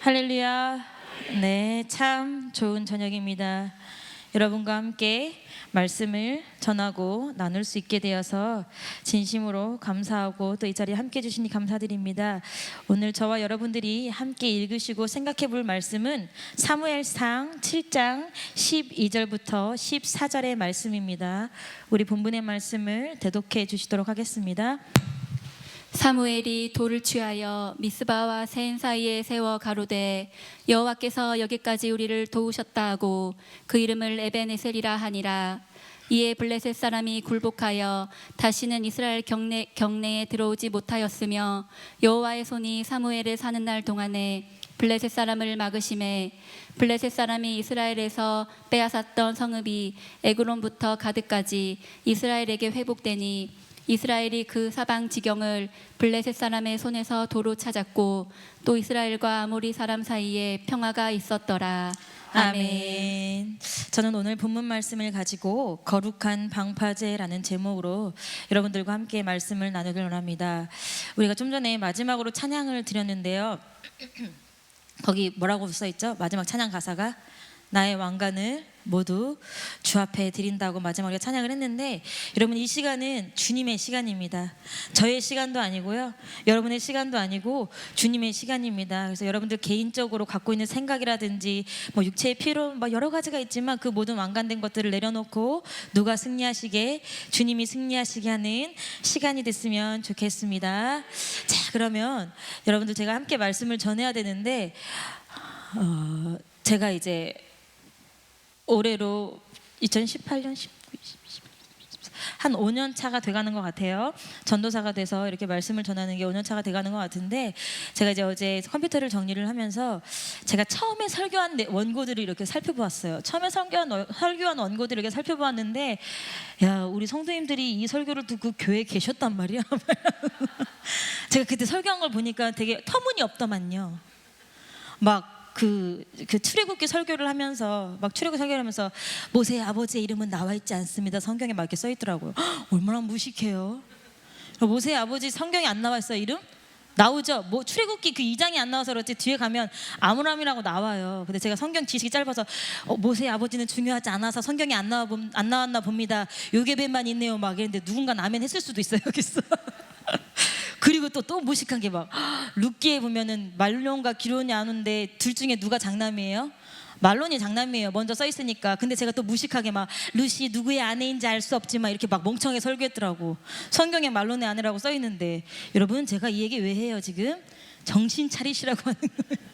할렐루야. 네, 참 좋은 저녁입니다. 여러분과 함께 말씀을 전하고 나눌 수 있게 되어서 진심으로 감사하고 또 이 자리에 함께 해주시니 감사드립니다. 오늘 저와 여러분들이 함께 읽으시고 생각해 볼 말씀은 사무엘상 7장 12절부터 14절의 말씀입니다. 우리 본문의 말씀을 대독해 주시도록 하겠습니다. 사무엘이 돌을 취하여 미스바와 센 사이에 세워 가로되 여호와께서 여기까지 우리를 도우셨다 하고 그 이름을 에벤에셀이라 하니라. 이에 블레셋 사람이 굴복하여 다시는 이스라엘 경내에 들어오지 못하였으며 여호와의 손이 사무엘을 사는 날 동안에 블레셋 사람을 막으심에 블레셋 사람이 이스라엘에서 빼앗았던 성읍이 에그론부터 가드까지 이스라엘에게 회복되니 이스라엘이 그 사방 지경을 블레셋 사람의 손에서 도로 찾았고 또 이스라엘과 아모리 사람 사이에 평화가 있었더라. 아멘. 저는 오늘 본문 말씀을 가지고 거룩한 방파제라는 제목으로 여러분들과 함께 말씀을 나누기를 합니다. 우리가 좀 전에 마지막으로 찬양을 드렸는데요. 거기 뭐라고 써있죠? 마지막 찬양 가사가 나의 왕관을 모두 주 앞에 드린다고 마지막에 찬양을 했는데, 여러분 이 시간은 주님의 시간입니다. 저의 시간도 아니고요, 여러분의 시간도 아니고 주님의 시간입니다. 그래서 여러분들 개인적으로 갖고 있는 생각이라든지 뭐 육체의 피로 뭐 여러 가지가 있지만 그 모든 완관된 것들을 내려놓고 누가 승리하시게, 주님이 승리하시게 하는 시간이 됐으면 좋겠습니다. 자, 그러면 여러분들 제가 함께 말씀을 전해야 되는데 제가 이제 올해로 2018년, 19, 20, 한 5년 차가 돼가는 것 같아요. 전도사가 돼서 이렇게 말씀을 전하는 게 5년 차가 돼가는 것 같은데, 제가 이제 어제 컴퓨터를 정리를 하면서 제가 처음에 설교한 원고들을 이렇게 살펴보았어요. 처음에 설교한 원고들을 이렇게 살펴보았는데, 야, 우리 성도님들이 이 설교를 듣고 교회에 계셨단 말이야. 제가 그때 설교한 걸 보니까 되게 터무니없더만요. 막 그 출애굽기 설교를 하면서 모세의 아버지의 이름은 나와 있지 않습니다. 성경에 막 이렇게 써 있더라고요. 얼마나 무식해요. 모세의 아버지 성경에 안 나와 있어요. 이름? 나오죠. 뭐 출애굽기 그 2장이 안 나와서 그렇지 뒤에 가면 아므람이라고 나와요. 근데 제가 성경 지식이 짧아서 모세의 아버지는 중요하지 않아서 성경에 안 나왔나 봅니다. 요게벳만 있네요. 막 이랬는데 누군가 아멘 했을 수도 있어요. 여기서. 그리고 또 무식한 게 막 룻기에 보면은 말론과 기론이 안 오는데 둘 중에 누가 장남이에요? 말론이 장남이에요. 먼저 써 있으니까. 근데 제가 또 무식하게 막 룻이 누구의 아내인지 알 수 없지만 이렇게 막 멍청하게 설교했더라고. 성경에 말론의 아내라고 써 있는데, 여러분 제가 이 얘기 왜 해요 지금? 정신 차리시라고 하는 거예요.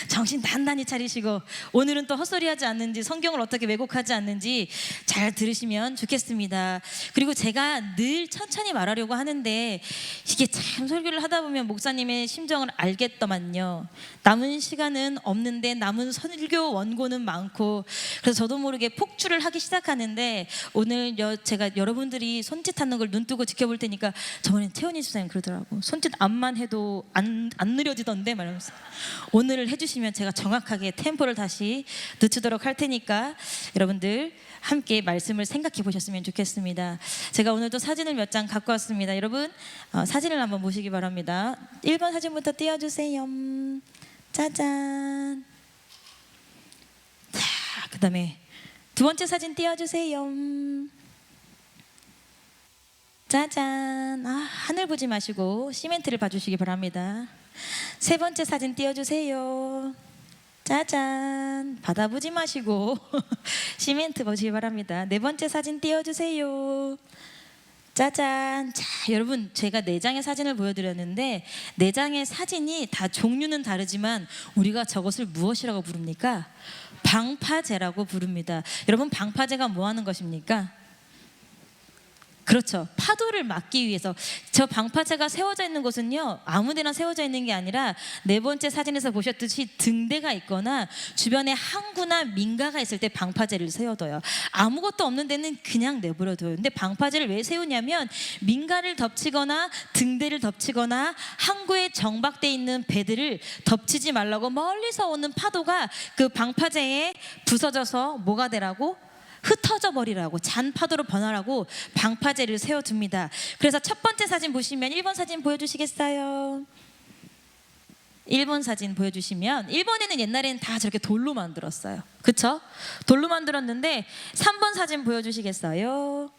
정신 단단히 차리시고 오늘은 또 헛소리하지 않는지, 성경을 어떻게 왜곡하지 않는지 잘 들으시면 좋겠습니다. 그리고 제가 늘 천천히 말하려고 하는데 이게 참 설교를 하다 보면 목사님의 심정을 알겠더만요. 남은 시간은 없는데 남은 설교 원고는 많고, 그래서 저도 모르게 폭주를 하기 시작하는데, 오늘 제가 여러분들이 손짓하는 걸 눈 뜨고 지켜볼 테니까, 저번에 태연이 집사님 그러더라고. 손짓 암만 해도 안 느려지던데 말하면서, 오늘을 해주시면 제가 정확하게 템포를 다시 늦추도록 할 테니까 여러분들 함께 말씀을 생각해 보셨으면 좋겠습니다. 제가 오늘도 사진을 몇 장 갖고 왔습니다. 여러분 사진을 한번 보시기 바랍니다. 1번 사진부터 띄워주세요. 짜잔. 자, 그 다음에 두 번째 사진 띄워주세요. 짜잔. 하늘 보지 마시고 시멘트를 봐주시기 바랍니다. 세 번째 사진 띄워주세요. 짜잔. 바다 보지 마시고 시멘트 보시기 바랍니다. 네 번째 사진 띄워주세요. 짜잔. 자, 여러분 제가 4장의 사진을 보여드렸는데 4장의 사진이 다 종류는 다르지만 우리가 저것을 무엇이라고 부릅니까? 방파제라고 부릅니다. 여러분 방파제가 뭐 하는 것입니까? 그렇죠. 파도를 막기 위해서. 저 방파제가 세워져 있는 곳은요, 아무데나 세워져 있는 게 아니라 네 번째 사진에서 보셨듯이 등대가 있거나 주변에 항구나 민가가 있을 때 방파제를 세워둬요. 아무것도 없는 데는 그냥 내버려둬요. 근데 방파제를 왜 세우냐면 민가를 덮치거나 등대를 덮치거나 항구에 정박돼 있는 배들을 덮치지 말라고, 멀리서 오는 파도가 그 방파제에 부서져서 뭐가 되라고? 흩어져 버리라고, 잔파도로 변하라고 방파제를 세워둡니다. 그래서 첫 번째 사진 보시면 1번 사진 보여주시겠어요? 1번 사진 보여주시면, 일본에는 옛날에는 다 저렇게 돌로 만들었어요. 그쵸? 돌로 만들었는데 3번 사진 보여주시겠어요?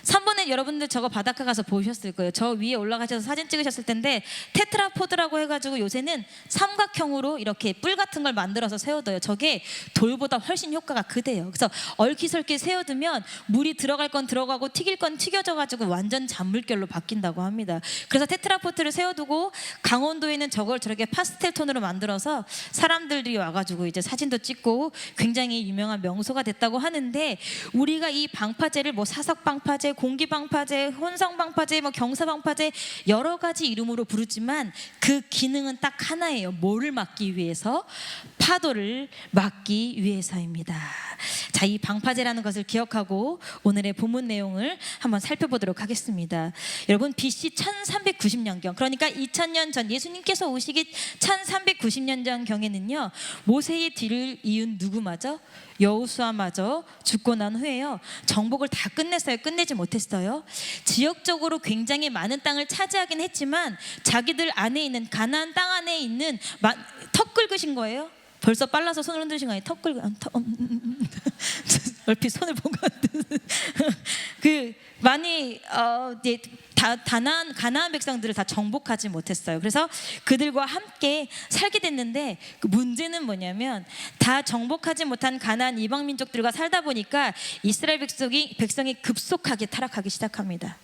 3번에 여러분들 저거 바닷가 가서 보셨을 거예요. 저 위에 올라가셔서 사진 찍으셨을 텐데, 테트라포드라고 해가지고 요새는 삼각형으로 이렇게 뿔 같은 걸 만들어서 세워둬요. 저게 돌보다 훨씬 효과가 크대요. 그래서 얼키설키 세워두면 물이 들어갈 건 들어가고 튀길 건 튀겨져가지고 완전 잔물결로 바뀐다고 합니다. 그래서 테트라포트를 세워두고 강원도에는 저걸 저렇게 파스텔 톤으로 만들어서 사람들이 와가지고 이제 사진도 찍고 굉장히 유명한 명소가 됐다고 하는데, 우리가 이 방파제를 뭐 사석방파제, 공기방파제, 혼성방파제, 뭐 경사방파제 여러 가지 이름으로 부르지만 그 기능은 딱 하나예요. 뭐를 막기 위해서? 파도를 막기 위해서입니다. 자, 이 방파제라는 것을 기억하고 오늘의 본문 내용을 한번 살펴보도록 하겠습니다. 여러분, BC 1390년경, 그러니까 2000년 전, 예수님께서 오시기 1390년 전 경에는요, 모세의 뒤를 이은 누구마저? 여호수아마저 죽고 난 후에요, 정복을 다 끝냈어요? 끝내지 못했어요? 지역적으로 굉장히 많은 땅을 차지하긴 했지만 자기들 안에 있는 가나안 땅 안에 있는 턱 긁으신 거예요. 벌써 빨라서 손을 흔드신 거 아니에요? 턱 긁어. 얼핏 손을 본 것 같은. 그 많이 가나안 백성들을 다 정복하지 못했어요. 그래서 그들과 함께 살게 됐는데, 그 문제는 뭐냐면 다 정복하지 못한 가나안 이방 민족들과 살다 보니까 이스라엘 백성이 급속하게 타락하기 시작합니다.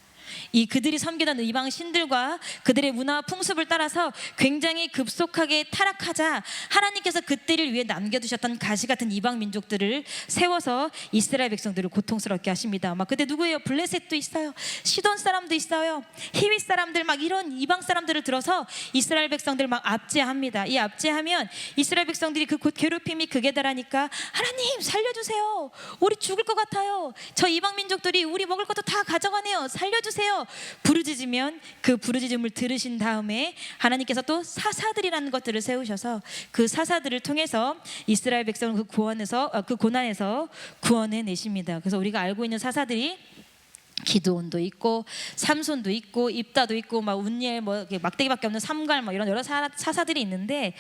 이 그들이 섬기던 이방 신들과 그들의 문화와 풍습을 따라서 굉장히 급속하게 타락하자, 하나님께서 그때를 위해 남겨두셨던 가시 같은 이방 민족들을 세워서 이스라엘 백성들을 고통스럽게 하십니다. 막 그때 누구예요? 블레셋도 있어요, 시돈 사람도 있어요, 히윗 사람들, 막 이런 이방 사람들을 들어서 이스라엘 백성들 막 압제합니다. 이 압제하면 이스라엘 백성들이 그 괴롭힘이 극에 달하니까, 하나님 살려주세요, 우리 죽을 것 같아요, 저 이방 민족들이 우리 먹을 것도 다 가져가네요, 살려주세요, 부르짖으면 그 부르짖음을 들으신 다음에 하나님께서 또 사사들이라는 것들을 세우셔서 그 사사들을 통해서 이스라엘 백성을 그 고난에서 구원해 내십니다. 그래서 우리가 알고 있는 사사들이 기드온도 있고 삼손도 있고 입다도 있고 막 운니엘, 뭐 막대기밖에 없는 삼갈, 뭐 이런 여러 사사들이 있는데,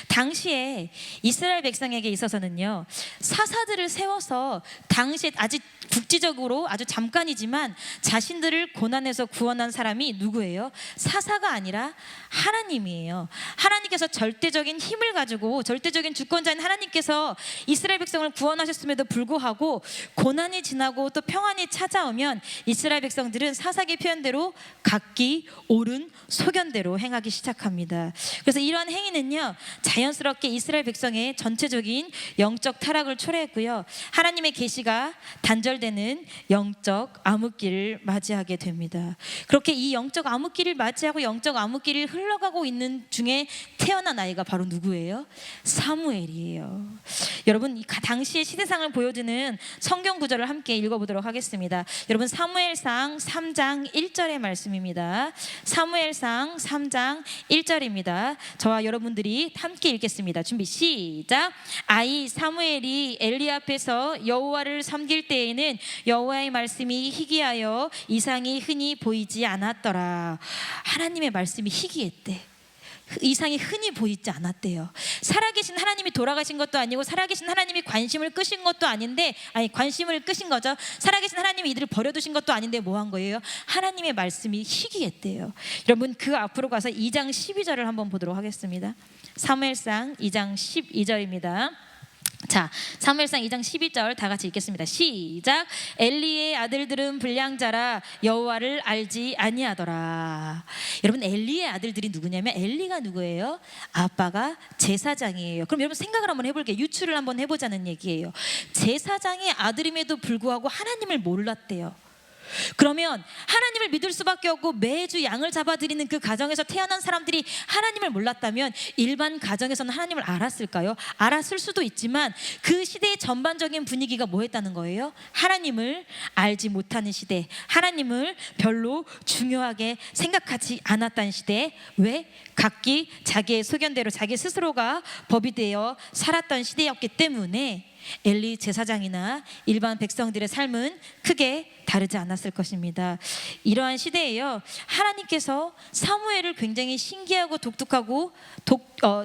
당시에 이스라엘 백성에게 있어서는요, 사사들을 세워서 당시에 아직 국지적으로 아주 잠깐이지만 자신들을 고난에서 구원한 사람이 누구예요? 사사가 아니라 하나님이에요. 하나님께서 절대적인 힘을 가지고, 절대적인 주권자인 하나님께서 이스라엘 백성을 구원하셨음에도 불구하고 고난이 지나고 또 평안이 찾아오면 이스라엘 백성들은 사사기 표현대로 각기 옳은 소견대로 행하기 시작합니다. 그래서 이러한 행위는요, 자연스럽게 이스라엘 백성의 전체적인 영적 타락을 초래했고요, 하나님의 계시가 단절되는 영적 암흑기를 맞이하게 됩니다. 그렇게 이 영적 암흑기를 맞이하고 영적 암흑기를 흘러가고 있는 중에 태어난 아이가 바로 누구예요? 사무엘이에요. 여러분, 당시의 시대상을 보여주는 성경 구절을 함께 읽어보도록 하겠습니다. 여러분, 사무엘상 3장 1절의 말씀입니다. 사무엘상 3장 1절입니다. 저와 여러분들이 함께 읽겠습니다. 준비 시작. 아이 사무엘이 엘리 앞에서 여호와를 섬길 때에는 여호와의 말씀이 희귀하여 이상이 흔히 보이지 않았더라. 하나님의 말씀이 희귀했대. 이상이 흔히 보이지 않았대요. 살아계신 하나님이 돌아가신 것도 아니고 살아계신 하나님이 관심을 끄신 것도 아닌데, 아니 관심을 끄신 거죠. 살아계신 하나님이 이들을 버려두신 것도 아닌데 뭐 한 거예요? 하나님의 말씀이 희귀했대요. 여러분, 그 앞으로 가서 2장 12절을 한번 보도록 하겠습니다. 사무엘상 2장 12절입니다. 자, 사무엘상 2장 12절 다 같이 읽겠습니다. 시작. 엘리의 아들들은 불량자라 여호와를 알지 아니하더라. 여러분, 엘리의 아들들이 누구냐면, 엘리가 누구예요? 아빠가 제사장이에요. 그럼 여러분 생각을 한번 해볼게요. 유추를 한번 해보자는 얘기예요. 제사장의 아들임에도 불구하고 하나님을 몰랐대요. 그러면 하나님을 믿을 수밖에 없고 매주 양을 잡아드리는 그 가정에서 태어난 사람들이 하나님을 몰랐다면 일반 가정에서는 하나님을 알았을까요? 알았을 수도 있지만 그 시대의 전반적인 분위기가 뭐였다는 거예요? 하나님을 알지 못하는 시대, 하나님을 별로 중요하게 생각하지 않았다는 시대. 왜? 각기 자기의 소견대로 자기 스스로가 법이 되어 살았던 시대였기 때문에 엘리 제사장이나 일반 백성들의 삶은 크게 다르지 않았을 것입니다. 이러한 시대에요, 하나님께서 사무엘을 굉장히 신기하고 독특하고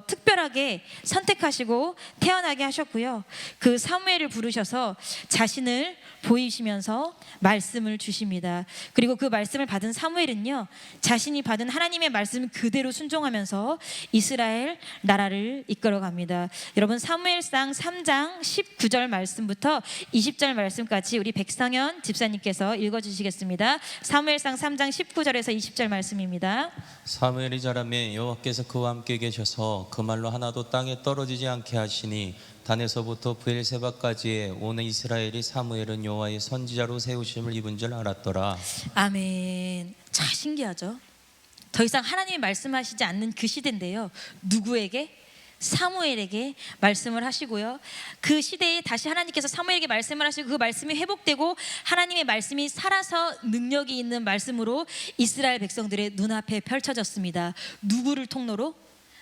특별하게 선택하시고 태어나게 하셨고요. 그 사무엘을 부르셔서 자신을 보이시면서 말씀을 주십니다. 그리고 그 말씀을 받은 사무엘은요, 자신이 받은 하나님의 말씀 그대로 순종하면서 이스라엘 나라를 이끌어갑니다. 여러분, 사무엘상 3장 19절 말씀부터 20절 말씀까지 우리 백상현 집사님께서 읽어주시겠습니다. 사무엘상 3장 19절에서 20절 말씀입니다. 사무엘이 자라매 여호와께서 그와 함께 계셔서 그 말로 하나도 땅에 떨어지지 않게 하시니 단에서부터 브엘세바까지의 온 이스라엘이 사무엘은 여호와의 선지자로 세우심을 입은 줄 알았더라. 아멘. 자, 신기하죠? 더 이상 하나님이 말씀하시지 않는 그 시대인데요, 누구에게? 사무엘에게 말씀을 하시고요, 그 시대에 다시 하나님께서 사무엘에게 말씀을 하시고 그 말씀이 회복되고 하나님의 말씀이 살아서 능력이 있는 말씀으로 이스라엘 백성들의 눈앞에 펼쳐졌습니다. 누구를 통로로?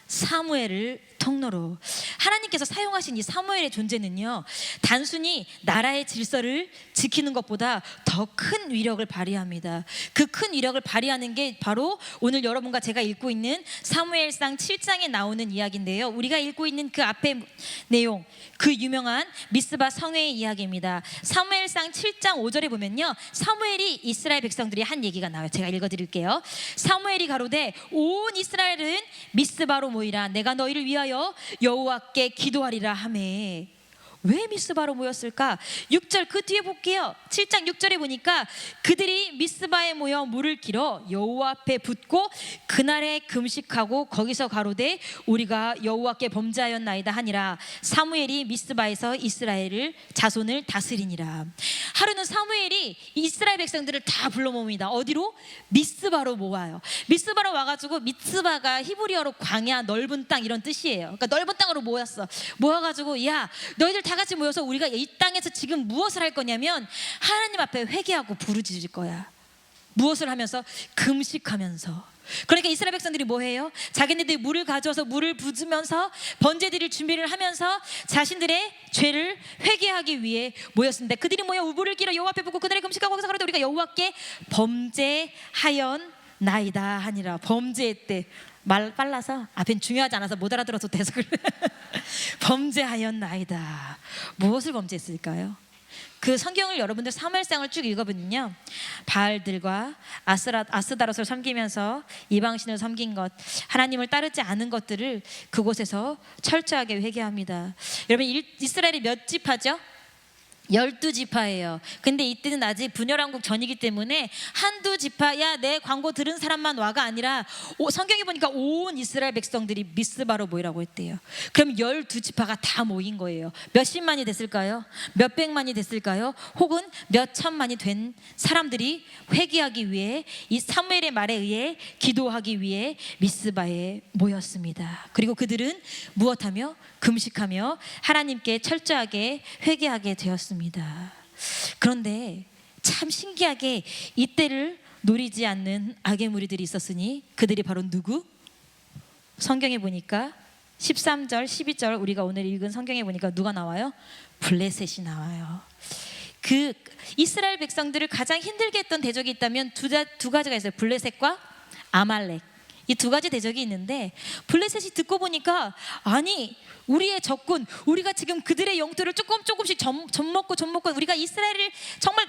사무엘을 통로로. 하나님께서 사용하신 이 사무엘의 존재는요, 단순히 나라의 질서를 지키는 것보다 더 큰 위력을 발휘합니다. 그 큰 위력을 발휘하는 게 바로 오늘 여러분과 제가 읽고 있는 사무엘상 7장에 나오는 이야기인데요, 우리가 읽고 있는 그 앞에 내용, 그 유명한 미스바 성회의 이야기입니다. 사무엘상 7장 5절에 보면요, 사무엘이 이스라엘 백성들이 한 얘기가 나와요. 제가 읽어드릴게요. 사무엘이 가로되 온 이스라엘은 미스바로 모이라. 내가 너희를 위하여 여호와께 기도하리라 하매. 왜 미스바로 모였을까? 6절 그 뒤에 볼게요. 7장 6절에 보니까 그들이 미스바에 모여 물을 길어 여호와 앞에 붓고 그날에 금식하고 거기서 가로되 우리가 여호와께 범죄하였나이다 하니라. 사무엘이 미스바에서 이스라엘을 자손을 다스리니라. 하루는 사무엘이 이스라엘 백성들을 다 불러 모읍니다. 어디로? 미스바로 모아요. 미스바로 와가지고, 미스바가 히브리어로 광야, 넓은 땅 이런 뜻이에요. 그러니까 넓은 땅으로 모아가지고, 야, 너희들 다 같이 모여서 우리가 이 땅에서 지금 무엇을 할 거냐면 하나님 앞에 회개하고 부르짖을 거야. 무엇을 하면서? 금식하면서. 그러니까 이스라엘 백성들이 뭐 해요? 자기네들이 물을 가져와서 물을 붓으면서 번제 드릴 준비를 하면서 자신들의 죄를 회개하기 위해 모였습니다. 그들이 모여 물을 길어 여호와 앞에 붓고 그날에 금식하고 거기서 가로되 우리가 여호와께 범죄하였나이다 하니라. 범죄했대. 말 빨라서 앞엔 중요하지 않아서 못 알아들어서 돼서 그래. 범죄하였나이다. 무엇을 범죄했을까요? 그 성경을 여러분들 사무엘상을 쭉 읽어보면요, 바알들과 아스다롯을 섬기면서 이방신을 섬긴 것, 하나님을 따르지 않은 것들을 그곳에서 철저하게 회개합니다. 여러분, 이스라엘이 몇 지파죠? 12지파예요. 근데 이때는 아직 분열왕국 전이기 때문에 한두 지파, 야, 내 광고 들은 사람만 와가 아니라 성경에 보니까 온 이스라엘 백성들이 미스바로 모이라고 했대요. 그럼 12지파가 다 모인 거예요. 몇십만이 됐을까요? 몇백만이 됐을까요? 혹은 몇천만이 된 사람들이 회개하기 위해 이 사무엘의 말에 의해 기도하기 위해 미스바에 모였습니다. 그리고 그들은 무엇하며? 금식하며 하나님께 철저하게 회개하게 되었습니다. 그런데 참 신기하게 이때를 노리지 않는 악의 무리들이 있었으니 그들이 바로 누구? 성경에 보니까 13절, 12절 우리가 오늘 읽은 성경에 보니까 누가 나와요? 블레셋이 나와요. 그 이스라엘 백성들을 가장 힘들게 했던 대적이 있다면 두 가지가 있어요. 블레셋과 아말렉. 이 두 가지 대적이 있는데, 블레셋이 듣고 보니까 아니, 우리의 적군, 우리가 지금 그들의 영토를 조금씩 점 먹고 우리가 이스라엘을 정말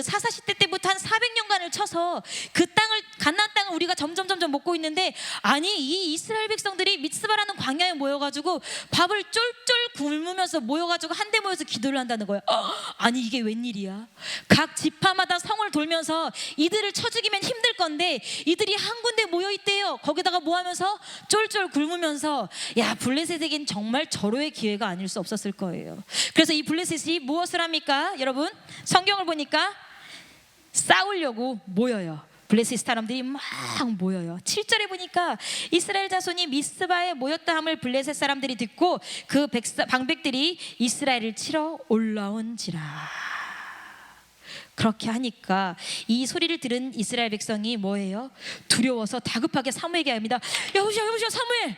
사사시대 때부터 한 400년간을 쳐서 그 땅을, 가나안 땅을 우리가 점점 먹고 있는데, 아니 이 이스라엘 백성들이 미스바라는 광야에 모여가지고 밥을 쫄쫄 굶으면서 모여가지고 한데 모여서 기도를 한다는 거예요. 아니 이게 웬일이야? 각 지파마다 성을 돌면서 이들을 쳐 죽이면 힘들 건데 이들이 한 군데 모여 있대요. 거기다가 뭐 하면서? 쫄쫄 굶으면서. 야, 블레셋에겐 정말 절호의 기회가 아닐 수 없었을 거예요. 그래서 이 블레셋이 무엇을 합니까? 여러분, 성경을 보니까 싸우려고 모여요. 블레셋 사람들이 막 모여요. 7절에 보니까 이스라엘 자손이 미스바에 모였다 함을 블레셋 사람들이 듣고 그 방백들이 이스라엘을 치러 올라온지라. 그렇게 하니까 이 소리를 들은 이스라엘 백성이 뭐예요? 두려워서 다급하게 사무엘에게 합니다. 여보시오 사무엘,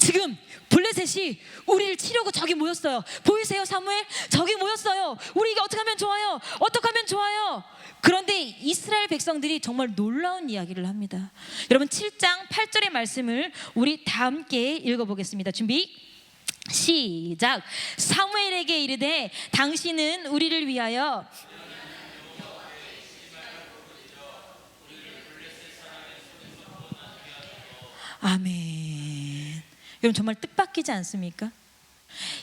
지금 블레셋이 우리를 치려고 저기 모였어요. 보이세요, 사무엘? 저기 모였어요. 우리 이게 어떻게 하면 좋아요? 어떻게 하면 좋아요? 그런데 이스라엘 백성들이 정말 놀라운 이야기를 합니다. 여러분 7장 8절의 말씀을 우리 다 함께 읽어보겠습니다. 준비 시작. 사무엘에게 이르되 당신은 우리를 위하여 아멘. 여러분 정말 뜻밖이지 않습니까?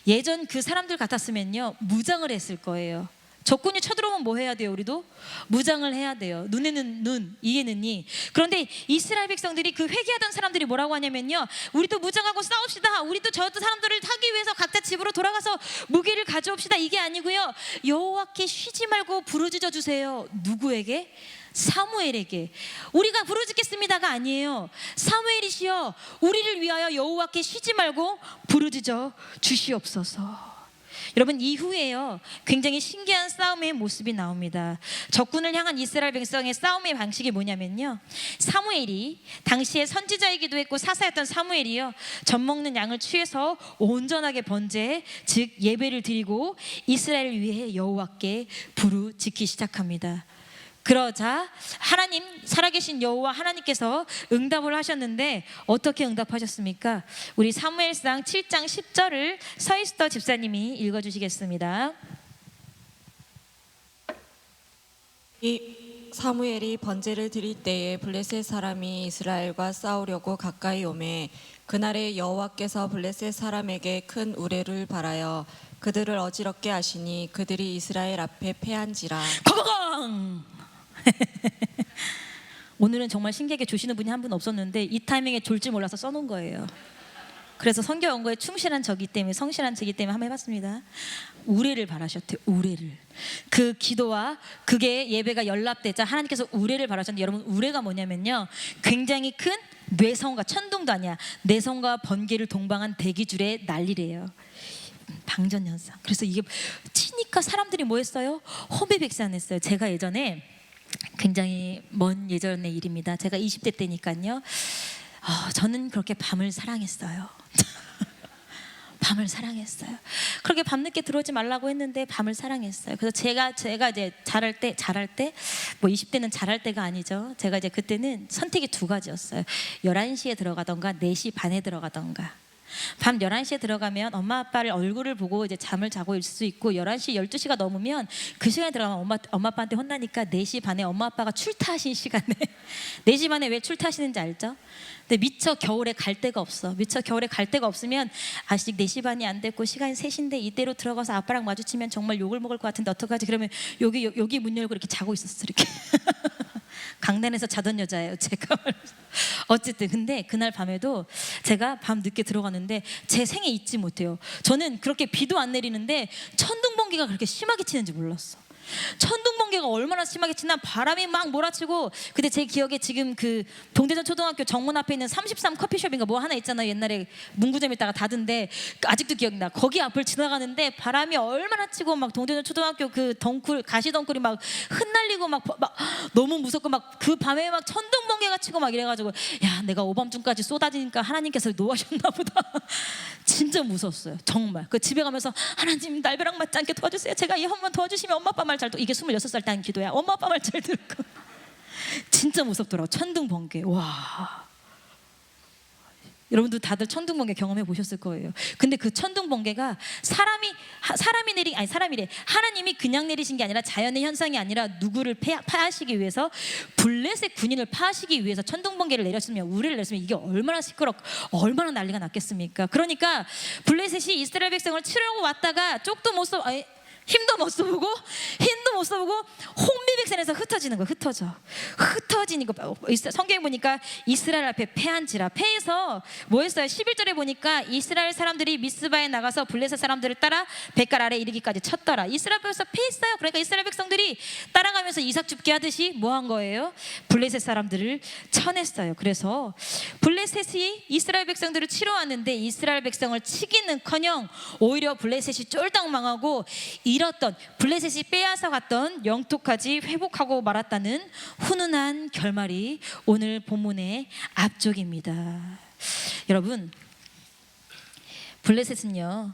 예전 그 사람들 같았으면요 무장을 했을 거예요. 적군이 쳐들어오면 뭐 해야 돼요? 우리도 무장을 해야 돼요. 눈에는 눈, 이에는 이. 그런데 이스라엘 백성들이 그 회개하던 사람들이 뭐라고 하냐면요, 우리도 무장하고 싸웁시다. 우리도 저 사람들을 타기 위해서 각자 집으로 돌아가서 무기를 가져옵시다. 이게 아니고요, 여호와께 쉬지 말고 부르짖어 주세요. 누구에게? 사무엘에게. 우리가 부르짖겠습니다가 아니에요. 사무엘이시여 우리를 위하여 여호와께 쉬지 말고 부르짖어 주시옵소서. 여러분 이후에요 굉장히 신기한 싸움의 모습이 나옵니다. 적군을 향한 이스라엘 백성의 싸움의 방식이 뭐냐면요, 사무엘이 당시에 선지자이기도 했고 사사였던 사무엘이요 젖 먹는 양을 취해서 온전하게 번제 즉 예배를 드리고 이스라엘을 위해 여호와께 부르짖기 시작합니다. 그러자 하나님, 살아계신 여호와 하나님께서 응답을 하셨는데 어떻게 응답하셨습니까? 우리 사무엘상 7장 10절을 서이스터 집사님이 읽어주시겠습니다. 이 사무엘이 번제를 드릴 때에 블레셋 사람이 이스라엘과 싸우려고 가까이 오매 그날에 여호와께서 블레셋 사람에게 큰 우레를 발하여 그들을 어지럽게 하시니 그들이 이스라엘 앞에 패한지라. 거거강! 오늘은 정말 신기하게 조시는 분이 한 분 없었는데 이 타이밍에 졸 줄 몰라서 써놓은 거예요. 그래서 성경 원고에 충실한 저기 때문에, 성실한 저기 때문에 한번 해봤습니다. 우레를 바라셨대요. 우레를. 그 기도와 그게 예배가 연락되자 하나님께서 우레를 바라셨는데, 여러분 우레가 뭐냐면요 굉장히 큰 뇌성과, 천둥도 아니야, 뇌성과 번개를 동방한 대기줄의 난리래요. 방전현상. 그래서 이게 치니까 사람들이 뭐 했어요? 호미백산했어요. 제가 예전에, 굉장히 먼 예전의 일입니다. 제가 20대 때니까요. 저는 그렇게 밤을 사랑했어요. 밤을 사랑했어요. 그렇게 밤늦게 들어오지 말라고 했는데 밤을 사랑했어요. 그래서 제가 이제 잘할 때 뭐 20대는 잘할 때가 아니죠. 제가 이제 그때는 선택이 두 가지였어요. 11시에 들어가던가 4시 반에 들어가던가. 밤 11시에 들어가면 엄마 아빠를 얼굴을 보고 이제 잠을 자고 있을 수 있고, 11시 12시가 넘으면 그 시간에 들어가면 엄마 아빠한테 혼나니까 4시 반에 엄마 아빠가 출타하신 시간에 4시 반에 왜 출타하시는지 알죠? 근데 미처 겨울에 갈 데가 없어. 미처 겨울에 갈 데가 없으면 아직 4시 반이 안 됐고 시간이 3시인데 이대로 들어가서 아빠랑 마주치면 정말 욕을 먹을 것 같은데 어떡하지? 그러면 여기 문 열고 이렇게 자고 있었어. 이렇게 강단에서 자던 여자예요 제가. 어쨌든 근데 그날 밤에도 제가 밤 늦게 들어갔는데 제 생애 잊지 못해요. 저는 그렇게 비도 안 내리는데 천둥 번개가 그렇게 심하게 치는지 몰랐어. 천둥 번개가 얼마나 심하게 치나, 바람이 막 몰아치고. 근데 제 기억에 지금 그 동대전 초등학교 정문 앞에 있는 33 커피숍인가 뭐 하나 있잖아요. 옛날에 문구점 있다가 닫은데 아직도 기억나. 거기 앞을 지나가는데 바람이 얼마나 치고 막 동대전 초등학교 그 덩굴, 가시 덩굴이 막 흩날리고 막 너무 무섭고 막 그 밤에 막 천둥 번개가 치고 막 이래가지고 야, 내가 오밤중까지 쏟아지니까 하나님께서 노하셨나 보다. 진짜 무서웠어요 정말. 그 집에 가면서 하나님 날벼락 맞지 않게 도와주세요. 제가 이 한 번 도와주시면 엄마 아빠 말 잘, 이게 26살 때 한 기도야. 엄마 아빠 말 잘 들을까. 진짜 무섭더라고 천둥 번개. 와, 여러분도 다들 천둥 번개 경험해 보셨을 거예요. 근데 그 천둥 번개가 사람이 하나님이 그냥 내리신 게 아니라 자연의 현상이 아니라 누구를 파하시기 위해서, 블레셋 군인을 파하시기 위해서 천둥 번개를 내렸으면, 우레를 내렸으면 이게 얼마나 시끄럽고 얼마나 난리가 났겠습니까? 그러니까 블레셋이 이스라엘 백성을 치려고 왔다가 쪽도 못 써, 힘도 못 써보고 혼미백산에서 흩어지는 거예요. 흩어지니까 성경에 보니까 이스라엘 앞에 패한지라. 패해서 뭐 했어요? 11절에 보니까 이스라엘 사람들이 미스바에 나가서 블레셋 사람들을 따라 뱃갈 아래 이르기까지 쳤더라. 이스라엘 백성 패했어요. 그러니까 이스라엘 백성들이 따라가면서 이삭 줍게 하듯이 뭐 한 거예요? 블레셋 사람들을 쳐냈어요. 그래서 블레셋이 이스라엘 백성들을 치러 왔는데 이스라엘 백성을 치기는커녕 오히려 블레셋이 쫄딱 망하고 잃었던, 블레셋이 빼앗아 갔던 영토까지 회복하고 말았다는 훈훈한 결말이 오늘 본문의 앞쪽입니다. 여러분 블레셋은요,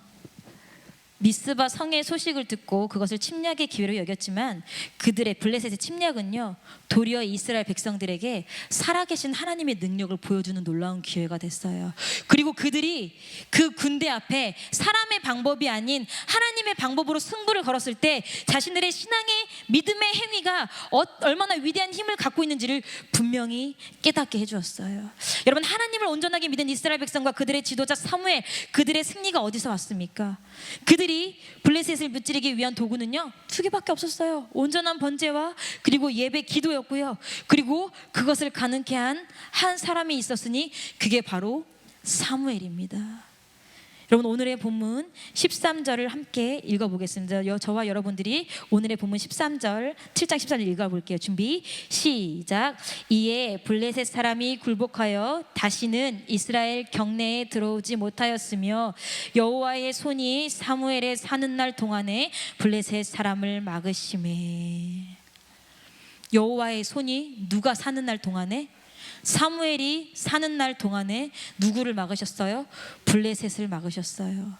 미스바 성의 소식을 듣고 그것을 침략의 기회로 여겼지만 그들의 블레셋의 침략은요, 도리어 이스라엘 백성들에게 살아계신 하나님의 능력을 보여주는 놀라운 기회가 됐어요. 그리고 그들이 그 군대 앞에 사람의 방법이 아닌 하나님의 방법으로 승부를 걸었을 때 자신들의 신앙의 믿음의 행위가 얼마나 위대한 힘을 갖고 있는지를 분명히 깨닫게 해주었어요. 여러분, 하나님을 온전하게 믿은 이스라엘 백성과 그들의 지도자 사무엘, 그들의 승리가 어디서 왔습니까? 그들이 블레셋을 무찌르기 위한 도구는요, 두 개밖에 없었어요. 온전한 번제와 그리고 예배 기도였고요. 그리고 그것을 가능케 한 사람이 있었으니 그게 바로 사무엘입니다. 여러분, 오늘의 본문 13절을 함께 읽어보겠습니다. 저와 여러분들이 오늘의 본문 13절, 7장 13절 읽어볼게요. 준비, 시작. 이에 블레셋 사람이 굴복하여 다시는 이스라엘 경내에 들어오지 못하였으며 여호와의 손이 사무엘에 사는 날 동안에 블레셋 사람을 막으심에. 여호와의 손이 누가 사는 날 동안에? 사무엘이 사는 날 동안에 누구를 막으셨어요? 블레셋을 막으셨어요.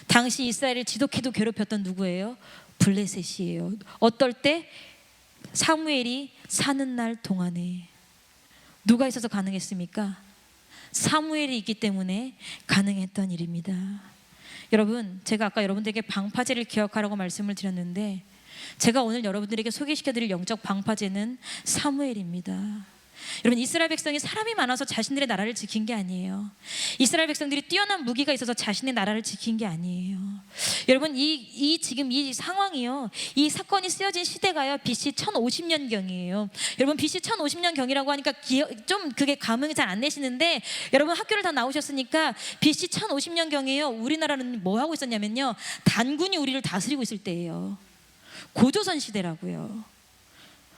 당시 이스라엘을 지독해도 괴롭혔던 누구예요? 블레셋이에요. 어떨 때? 사무엘이 사는 날 동안에. 누가 있어서 가능했습니까? 사무엘이 있기 때문에 가능했던 일입니다. 여러분, 제가 아까 여러분들에게 방파제를 기억하라고 말씀을 드렸는데, 제가 오늘 여러분들에게 소개시켜드릴 영적 방파제는 사무엘입니다. 여러분, 이스라엘 백성이 사람이 많아서 자신들의 나라를 지킨 게 아니에요. 이스라엘 백성들이 뛰어난 무기가 있어서 자신의 나라를 지킨 게 아니에요. 여러분, 지금 이 상황이요, 이 사건이 쓰여진 시대가요, BC 1050년경이에요. 여러분, BC 1050년경이라고 하니까 좀 그게 감흥이 잘 안 내시는데, 여러분 학교를 다 나오셨으니까 BC 1050년경이에요. 우리나라는 뭐 하고 있었냐면요, 단군이 우리를 다스리고 있을 때예요. 고조선 시대라고요.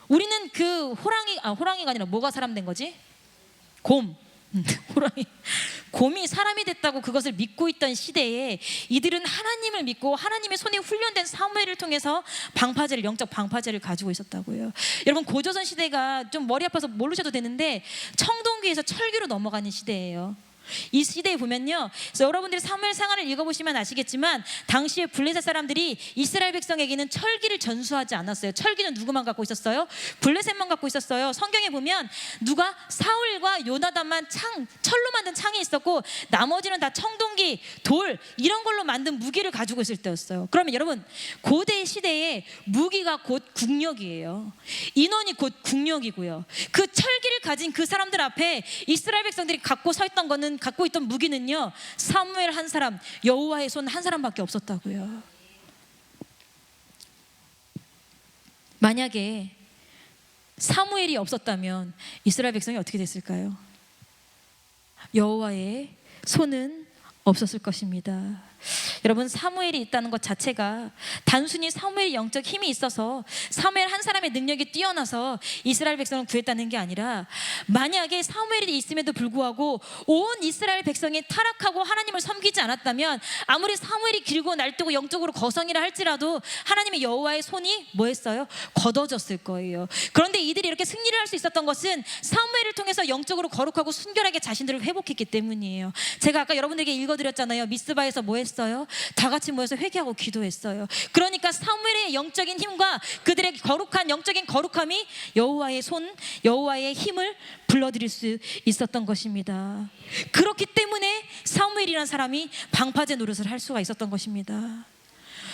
우리는 그 호랑이가 아니라 뭐가 사람 된 거지? 곰. 곰이 사람이 됐다고 그것을 믿고 있던 시대에 이들은 하나님을 믿고 하나님의 손에 훈련된 사무엘을 통해서 방파제를, 영적 방파제를 가지고 있었다고요. 여러분, 고조선 시대가 좀 머리 아파서 모르셔도 되는데 청동기에서 철기로 넘어가는 시대예요. 이 시대에 보면요, 그래서 여러분들이 사무엘 상하를 읽어보시면 아시겠지만 당시에 블레셋 사람들이 이스라엘 백성에게는 철기를 전수하지 않았어요. 철기는 누구만 갖고 있었어요? 블레셋만 갖고 있었어요. 성경에 보면 누가? 사울과 요나단만 철로 만든 창이 있었고 나머지는 다 청동기, 돌 이런 걸로 만든 무기를 가지고 있을 때였어요. 그러면 여러분, 고대 시대에 무기가 곧 국력이에요. 인원이 곧 국력이고요. 그 철기를 가진 그 사람들 앞에 이스라엘 백성들이 갖고 있던 무기는요, 사무엘 한 사람, 여호와의 손 한 사람밖에 없었다고요. 만약에 사무엘이 없었다면 이스라엘 백성이 어떻게 됐을까요? 여호와의 손은 없었을 것입니다. 여러분, 사무엘이 있다는 것 자체가 단순히 사무엘의 영적 힘이 있어서 사무엘 한 사람의 능력이 뛰어나서 이스라엘 백성을 구했다는 게 아니라, 만약에 사무엘이 있음에도 불구하고 온 이스라엘 백성이 타락하고 하나님을 섬기지 않았다면 아무리 사무엘이 길고 날뛰고 영적으로 거성이라 할지라도 하나님의 여호와의 손이 뭐 했어요? 걷어졌을 거예요. 그런데 이들이 이렇게 승리를 할 수 있었던 것은 사무엘을 통해서 영적으로 거룩하고 순결하게 자신들을 회복했기 때문이에요. 제가 아까 여러분들에게 읽어드렸잖아요. 미스바에서 뭐 했어요? 다 같이 모여서 회개하고 기도했어요. 그러니까 사무엘의 영적인 힘과 그들의 거룩한 영적인 거룩함이 여호와의 손, 여호와의 힘을 불러들일 수 있었던 것입니다. 그렇기 때문에 사무엘이라는 사람이 방파제 노릇을 할 수가 있었던 것입니다.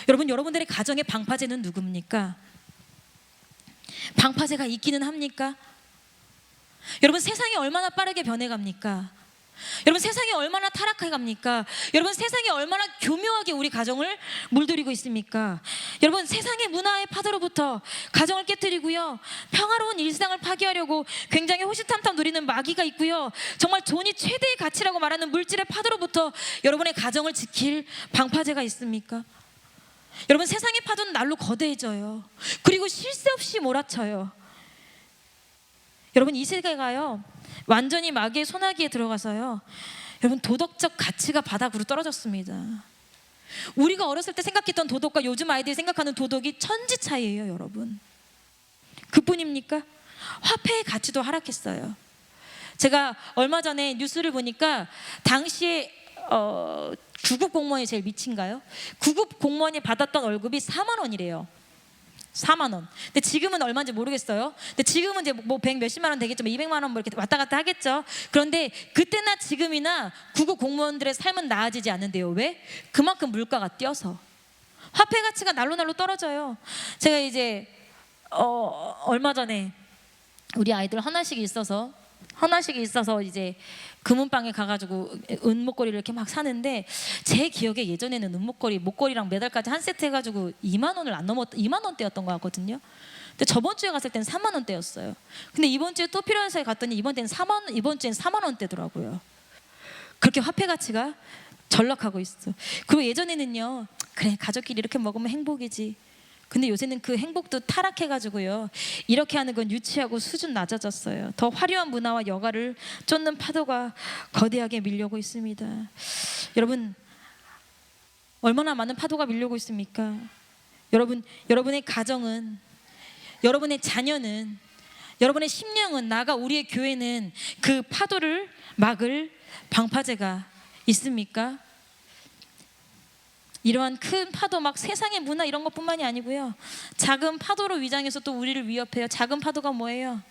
여러분, 여러분들의 가정의 방파제는 누굽니까? 방파제가 있기는 합니까? 여러분, 세상이 얼마나 빠르게 변해갑니까? 여러분, 세상이 얼마나 타락해 갑니까? 여러분, 세상이 얼마나 교묘하게 우리 가정을 물들이고 있습니까? 여러분, 세상의 문화의 파도로부터 가정을 깨뜨리고요, 평화로운 일상을 파괴하려고 굉장히 호시탐탐 누리는 마귀가 있고요, 정말 돈이 최대의 가치라고 말하는 물질의 파도로부터 여러분의 가정을 지킬 방파제가 있습니까? 여러분, 세상의 파도는 날로 거대해져요. 그리고 쉴 새 없이 몰아쳐요. 여러분, 이 세계가요, 완전히 마귀의 소나기에 들어가서요, 여러분, 도덕적 가치가 바닥으로 떨어졌습니다. 우리가 어렸을 때 생각했던 도덕과 요즘 아이들이 생각하는 도덕이 천지 차이예요. 여러분, 그뿐입니까? 화폐의 가치도 하락했어요. 제가 얼마 전에 뉴스를 보니까 당시에 구급 공무원이 제일 미친가요? 구급 공무원이 받았던 월급이 4만 원이래요. 4만 원. 근데 지금은 얼마인지 모르겠어요. 근데 지금은 이제 뭐 100 몇십만 원 되겠죠. 뭐 200만 원 뭐 이렇게 왔다 갔다 하겠죠. 그런데 그때나 지금이나 구급 공무원들의 삶은 나아지지 않는데요. 왜? 그만큼 물가가 뛰어서. 화폐 가치가 날로 떨어져요. 제가 이제 얼마 전에 우리 아이들 헌화식이 있어서 이제 금은방에 가가지고 은목걸이를 이렇게 막 사는데, 제 기억에 예전에는 은목걸이 목걸이랑 메달까지 한 세트 해가지고 2만 원을 안 넘었 2만 원대였던 것 같거든요. 근데 저번 주에 갔을 때는 3만 원대였어요. 근데 이번 주에 또 필요해서 갔더니 이번 주엔 4만 원대더라고요. 그렇게 화폐 가치가 전락하고 있어. 그리고 예전에는요, 그래 가족끼리 이렇게 먹으면 행복이지. 근데 요새는 그 행복도 타락해가지고요, 이렇게 하는 건 유치하고 수준 낮아졌어요. 더 화려한 문화와 여가를 쫓는 파도가 거대하게 밀려오고 있습니다. 여러분, 얼마나 많은 파도가 밀려오고 있습니까? 여러분의 가정은, 여러분의 자녀는, 여러분의 심령은, 나아가 우리의 교회는 그 파도를 막을 방파제가 있습니까? 이러한 큰 파도, 막 세상의 문화 이런 것뿐만이 아니고요, 작은 파도로 위장해서 또 우리를 위협해요. 작은 파도가 뭐예요?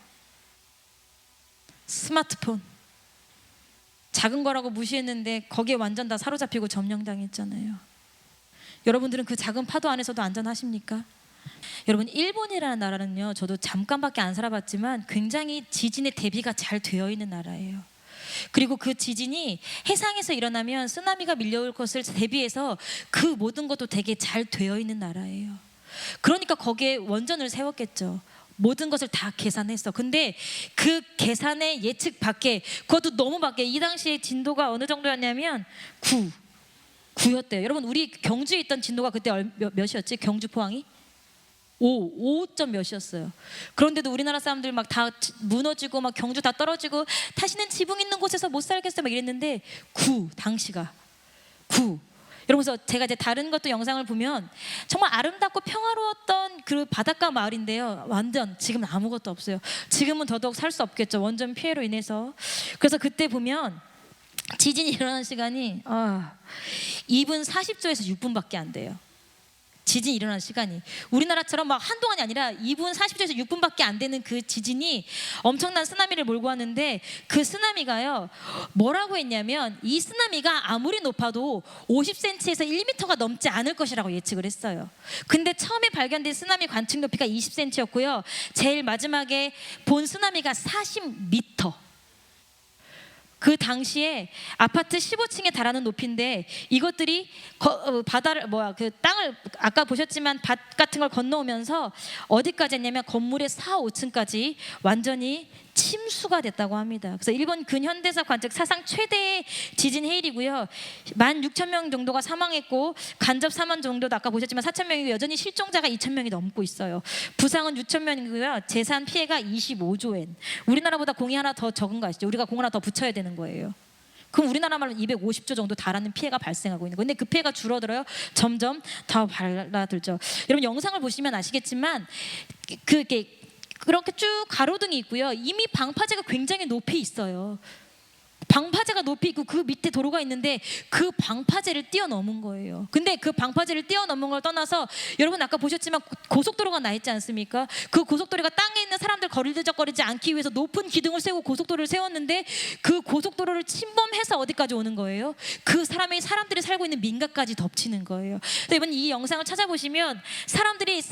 스마트폰. 작은 거라고 무시했는데 거기에 완전 다 사로잡히고 점령당했잖아요. 여러분들은 그 작은 파도 안에서도 안전하십니까? 여러분, 일본이라는 나라는요, 저도 잠깐밖에 안 살아봤지만 굉장히 지진에 대비가 잘 되어 있는 나라예요. 그리고 그 지진이 해상에서 일어나면 쓰나미가 밀려올 것을 대비해서 그 모든 것도 되게 잘 되어 있는 나라예요. 그러니까 거기에 원전을 세웠겠죠. 모든 것을 다 계산했어. 근데 그 계산의 예측 밖에, 그것도 너무 밖에, 이 당시에 진도가 어느 정도였냐면 9였대요. 여러분, 우리 경주에 있던 진도가 그때 몇이었지? 경주 포항이? 5점 몇이었어요. 그런데도 우리나라 사람들 막 다 무너지고 막 경주 다 떨어지고 다시는 지붕 있는 곳에서 못 살겠어 막 이랬는데 9, 여러분, 그래서 제가 이제 다른 것도 영상을 보면 정말 아름답고 평화로웠던 그 바닷가 마을인데요, 완전 지금은 아무것도 없어요. 지금은 더더욱 살 수 없겠죠, 원전 피해로 인해서. 그래서 그때 보면 지진이 일어나는 시간이 2분 40초에서 6분밖에 안 돼요. 지진이 일어나는 시간이 우리나라처럼 막 한동안이 아니라 2분 40초에서 6분밖에 안 되는 그 지진이 엄청난 쓰나미를 몰고 왔는데, 그 쓰나미가요, 뭐라고 했냐면 이 쓰나미가 아무리 높아도 50cm에서 1m가 넘지 않을 것이라고 예측을 했어요. 근데 처음에 발견된 쓰나미 관측 높이가 20cm였고요, 제일 마지막에 본 쓰나미가 40m. 그 당시에 아파트 15층에 달하는 높이인데, 이것들이 바다를 그 땅을 아까 보셨지만 밭 같은 걸 건너오면서 어디까지 했냐면 건물의 4, 5층까지 완전히 침수가 됐다고 합니다. 그래서 일본 근현대사 관측 사상 최대의 지진 해일이고요. 16,000명 정도가 사망했고 간접 사망 정도도 아까 보셨지만 4,000명이고 여전히 실종자가 2,000명이 넘고 있어요. 부상은 6,000명이고요. 재산 피해가 25조엔. 우리나라보다 공이 하나 더 적은 거 아시죠? 우리가 공 하나 더 붙여야 되는 거예요. 그럼 우리나라 말로 250조 정도 달하는 피해가 발생하고 있는 거예요. 근데 그 피해가 줄어들어요. 점점 더 발라들죠. 여러분, 영상을 보시면 아시겠지만 그렇게 쭉 가로등이 있고요. 이미 방파제가 굉장히 높이 있어요. 방파제가 높이 있고 그 밑에 도로가 있는데 그 방파제를 뛰어넘은 거예요. 근데 그 방파제를 뛰어넘은 걸 떠나서, 여러분 아까 보셨지만 고속도로가 나 있지 않습니까? 그 고속도로가 땅에 있는 사람들 거리들적거리지 않기 위해서 높은 기둥을 세우고 고속도로를 세웠는데, 그 고속도로를 침범해서 어디까지 오는 거예요? 그 사람들이 살고 있는 민가까지 덮치는 거예요. 여러분, 이 영상을 찾아보시면 사람들이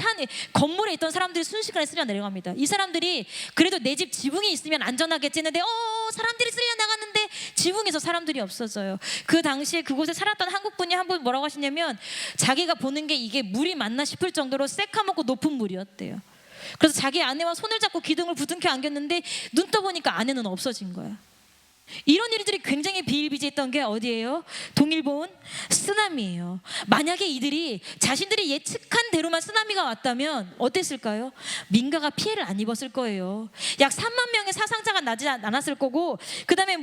건물에 있던 사람들이 순식간에 쓸려 내려갑니다. 이 사람들이 그래도 내 집 지붕이 있으면 안전하겠지 했는데 사람들이 쓸려 나갔는데 지붕에서 사람들이 없어져요. 그 당시에 그곳에 살았던 한국분이 한 분 뭐라고 하시냐면, 자기가 보는 게 이게 물이 맞나 싶을 정도로 새카맣고 높은 물이었대요. 그래서 자기 아내와 손을 잡고 기둥을 부둥켜 안겼는데 눈 떠보니까 아내는 없어진 거야. 이런 일들이 굉장히 비일비재했던 게 어디예요? 동일본 쓰나미예요. 만약에 이들이 자신들이 예측한 대로만 쓰나미가 왔다면 어땠을까요? 민가가 피해를 안 입었을 거예요. 약 3만 명의 사상자가 나지 않았을 거고, 그 다음에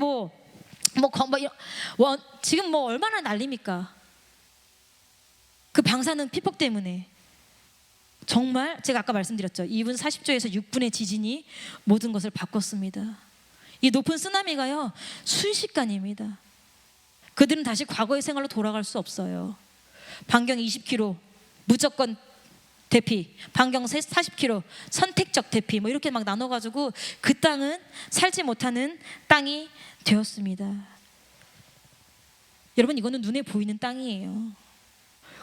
지금 얼마나 난립니까? 그 방사능 피폭 때문에. 정말 제가 아까 말씀드렸죠. 2분 40초에서 6분의 지진이 모든 것을 바꿨습니다. 이 높은 쓰나미가요, 순식간입니다. 그들은 다시 과거의 생활로 돌아갈 수 없어요. 반경 20km 무조건 대피, 반경 40km 선택적 대피, 뭐 이렇게 막 나눠가지고 그 땅은 살지 못하는 땅이 되었습니다. 여러분, 이거는 눈에 보이는 땅이에요.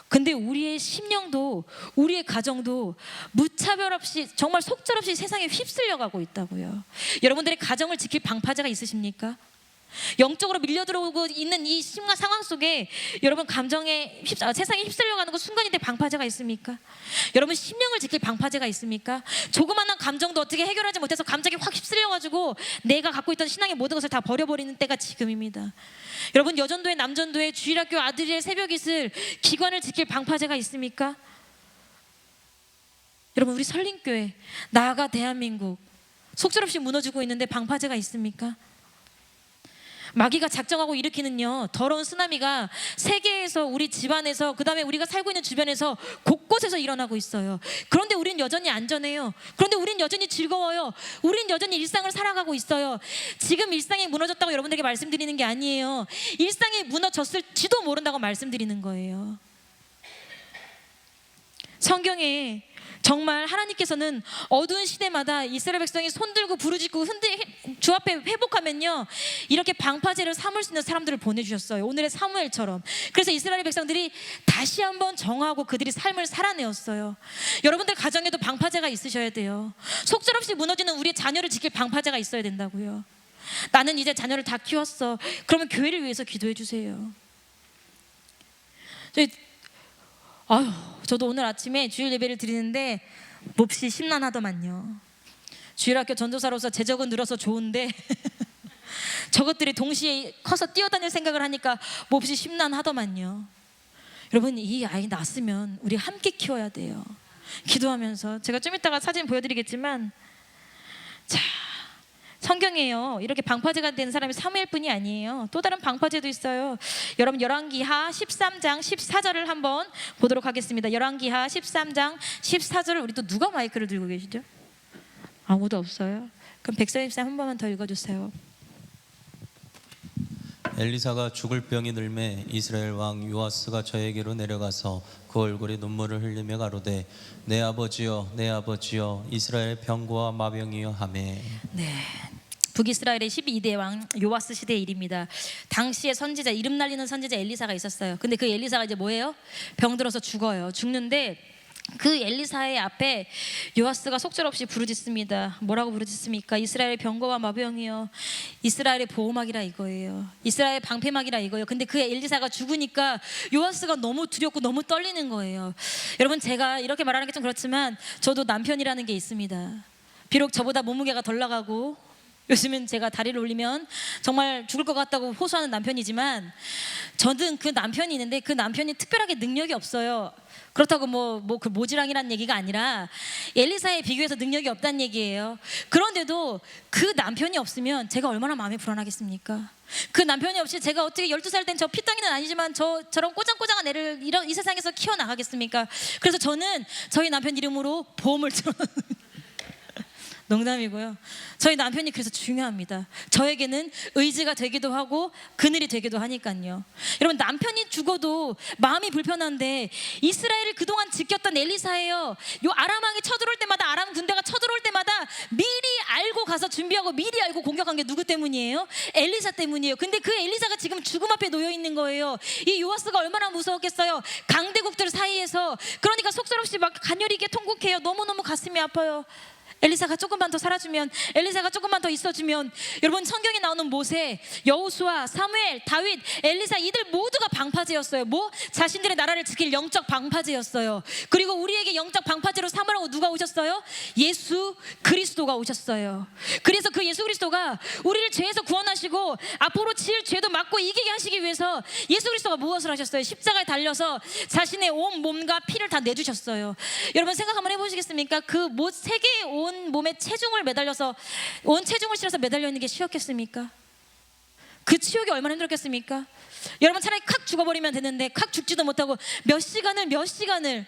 근데 우리의 심령도, 우리의 가정도 무차별 없이, 정말 속절없이 세상에 휩쓸려가고 있다고요. 여러분들의 가정을 지킬 방파제가 있으십니까? 영적으로 밀려들어오고 있는 이 심각한 상황 속에 여러분 세상에 휩쓸려가는 그 순간인데 방파제가 있습니까? 여러분 심령을 지킬 방파제가 있습니까? 조그마한 감정도 어떻게 해결하지 못해서 감정이 확 휩쓸려가지고 내가 갖고 있던 신앙의 모든 것을 다 버려버리는 때가 지금입니다. 여러분 여전도회 남전도회 주일학교 아들의 새벽이슬 기관을 지킬 방파제가 있습니까? 여러분 우리 설림교회, 나아가 대한민국 속절없이 무너지고 있는데 방파제가 있습니까? 마귀가 작정하고 일으키는요 더러운 쓰나미가 세계에서, 우리 집안에서, 그 다음에 우리가 살고 있는 주변에서 곳곳에서 일어나고 있어요. 그런데 우린 여전히 안전해요. 그런데 우린 여전히 즐거워요. 우린 여전히 일상을 살아가고 있어요. 지금 일상이 무너졌다고 여러분들에게 말씀드리는 게 아니에요. 일상이 무너졌을지도 모른다고 말씀드리는 거예요. 성경에 정말 하나님께서는 어두운 시대마다 이스라엘 백성이 손들고 부르짖고 주 앞에 회복하면요 이렇게 방파제를 삼을 수 있는 사람들을 보내주셨어요. 오늘의 사무엘처럼. 그래서 이스라엘 백성들이 다시 한번 정하고 그들이 삶을 살아내었어요. 여러분들 가정에도 방파제가 있으셔야 돼요. 속절없이 무너지는 우리의 자녀를 지킬 방파제가 있어야 된다고요. 나는 이제 자녀를 다 키웠어. 그러면 교회를 위해서 기도해 주세요. 저도 오늘 아침에 주일 예배를 드리는데 몹시 심란하더만요. 주일학교 전도사로서 재적은 늘어서 좋은데 저것들이 동시에 커서 뛰어다닐 생각을 하니까 몹시 심란하더만요. 여러분 이 아이 낳았으면 우리 함께 키워야 돼요. 기도하면서. 제가 좀 이따가 사진 보여드리겠지만, 자, 성경에요 이렇게 방파제가 된 사람이 사무엘뿐이 아니에요. 또 다른 방파제도 있어요. 여러분 열왕기하 13장 14절을 한번 보도록 하겠습니다. 열왕기하 13장 14절을 우리 또 누가 마이크를 들고 계시죠? 아무도 없어요. 그럼 백선입사 한 번만 더 읽어주세요. 엘리사가 죽을 병이 들매 이스라엘 왕 요아스가 저에게로 내려가서 그 얼굴에 눈물을 흘리며 가로되 내 아버지여 내 아버지여 이스라엘 병고와 마병이여 하매. 네, 북이스라엘의 12대 왕 요아스 시대의 일입니다. 당시에 선지자, 이름 날리는 선지자 엘리사가 있었어요. 근데 그 엘리사가 이제 뭐예요? 병들어서 죽어요. 죽는데 그 엘리사의 앞에 요아스가 속절없이 부르짖습니다. 뭐라고 부르짖습니까? 이스라엘의 병거와 마병이여, 이스라엘의 보호막이라 이거예요. 이스라엘의 방패막이라 이거예요. 근데 그 엘리사가 죽으니까 요아스가 너무 두렵고 너무 떨리는 거예요. 여러분 제가 이렇게 말하는 게 좀 그렇지만 저도 남편이라는 게 있습니다. 비록 저보다 몸무게가 덜 나가고 요즘은 제가 다리를 올리면 정말 죽을 것 같다고 호소하는 남편이지만, 저는 그 남편이 있는데 그 남편이 특별하게 능력이 없어요. 그렇다고 그 모지랑이라는 얘기가 아니라 엘리사에 비교해서 능력이 없다는 얘기예요. 그런데도 그 남편이 없으면 제가 얼마나 마음이 불안하겠습니까? 그 남편이 없이 제가 어떻게 12살 된 저 피덩이는 아니지만 저런 꼬장꼬장한 애를 이 세상에서 키워나가겠습니까? 그래서 저는 저희 남편 이름으로 보험을 들어놓는 농담이고요. 저희 남편이 그래서 중요합니다. 저에게는 의지가 되기도 하고 그늘이 되기도 하니까요. 여러분 남편이 죽어도 마음이 불편한데 이스라엘을 그동안 지켰던 엘리사예요. 요 아람 왕이 쳐들어올 때마다, 아람 군대가 쳐들어올 때마다 미리 알고 가서 준비하고 미리 알고 공격한 게 누구 때문이에요? 엘리사 때문이에요. 근데 그 엘리사가 지금 죽음 앞에 놓여 있는 거예요. 이 요아스가 얼마나 무서웠겠어요. 강대국들 사이에서. 그러니까 속절없이 막 가녀리게 통곡해요. 너무너무 가슴이 아파요. 엘리사가 조금만 더 살아주면, 엘리사가 조금만 더 있어주면. 여러분 성경에 나오는 모세, 여호수아, 사무엘, 다윗, 엘리사, 이들 모두가 방파제였어요. 자신들의 나라를 지킬 영적 방파제였어요. 그리고 우리에게 영적 방파제로 삼으라고 누가 오셨어요? 예수 그리스도가 오셨어요. 그래서 그 예수 그리스도가 우리를 죄에서 구원하시고 앞으로 지을 죄도 막고 이기게 하시기 위해서 예수 그리스도가 무엇을 하셨어요? 십자가에 달려서 자신의 온 몸과 피를 다 내주셨어요. 여러분 생각 한번 해보시겠습니까? 그 세계의 온 몸에 체중을 매달려서, 온 체중을 실어서 매달려 있는 게 쉬웠겠습니까? 그 치욕이 얼마나 힘들었겠습니까? 여러분 차라리 칵 죽어버리면 되는데 칵 죽지도 못하고 몇 시간을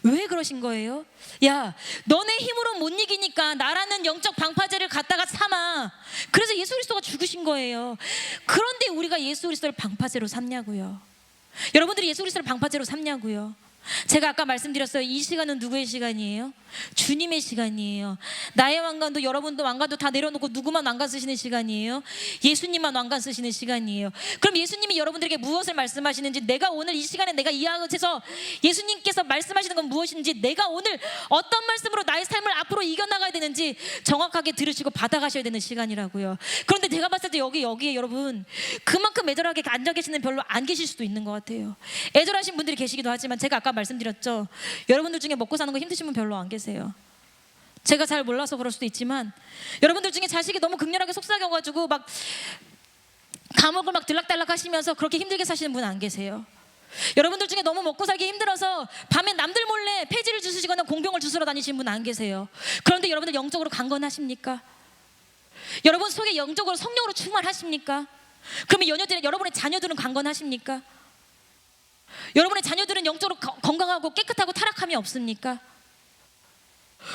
왜 그러신 거예요? 야, 너네 힘으로 못 이기니까 나라는 영적 방파제를 갖다가 삼아. 그래서 예수 그리스도가 죽으신 거예요. 그런데 우리가 예수 그리스도를 방파제로 삼냐고요. 여러분들이 예수 그리스도를 방파제로 삼냐고요. 제가 아까 말씀드렸어요. 이 시간은 누구의 시간이에요? 주님의 시간이에요. 나의 왕관도 여러분도 왕관도 다 내려놓고 누구만 왕관 쓰시는 시간이에요? 예수님만 왕관 쓰시는 시간이에요. 그럼 예수님이 여러분들에게 무엇을 말씀하시는지, 내가 오늘 이 시간에 내가 이 앞에서 예수님께서 말씀하시는 건 무엇인지, 내가 오늘 어떤 말씀으로 나의 삶을 앞으로 이겨나가야 되는지 정확하게 들으시고 받아가셔야 되는 시간이라고요. 그런데 제가 봤을 때 여기에 여러분 그만큼 애절하게 앉아 계시는 별로 안 계실 수도 있는 것 같아요. 애절하신 분들이 계시기도 하지만 제가 아까 말씀드렸죠. 여러분들 중에 먹고 사는 거 힘드신 분 별로 안 계세요. 제가 잘 몰라서 그럴 수도 있지만 여러분들 중에 자식이 너무 극렬하게 속삭여가지고 막 감옥을 막 들락달락 하시면서 그렇게 힘들게 사시는 분 안 계세요. 여러분들 중에 너무 먹고 살기 힘들어서 밤에 남들 몰래 폐지를 주스시거나 공병을 주스러 다니시는 분 안 계세요. 그런데 여러분들 영적으로 강건하십니까? 여러분 속에 영적으로 성령으로 충만하십니까? 그러면 여러분의 자녀들은 강건하십니까? 여러분의 자녀들은 영적으로 건강하고 깨끗하고 타락함이 없습니까?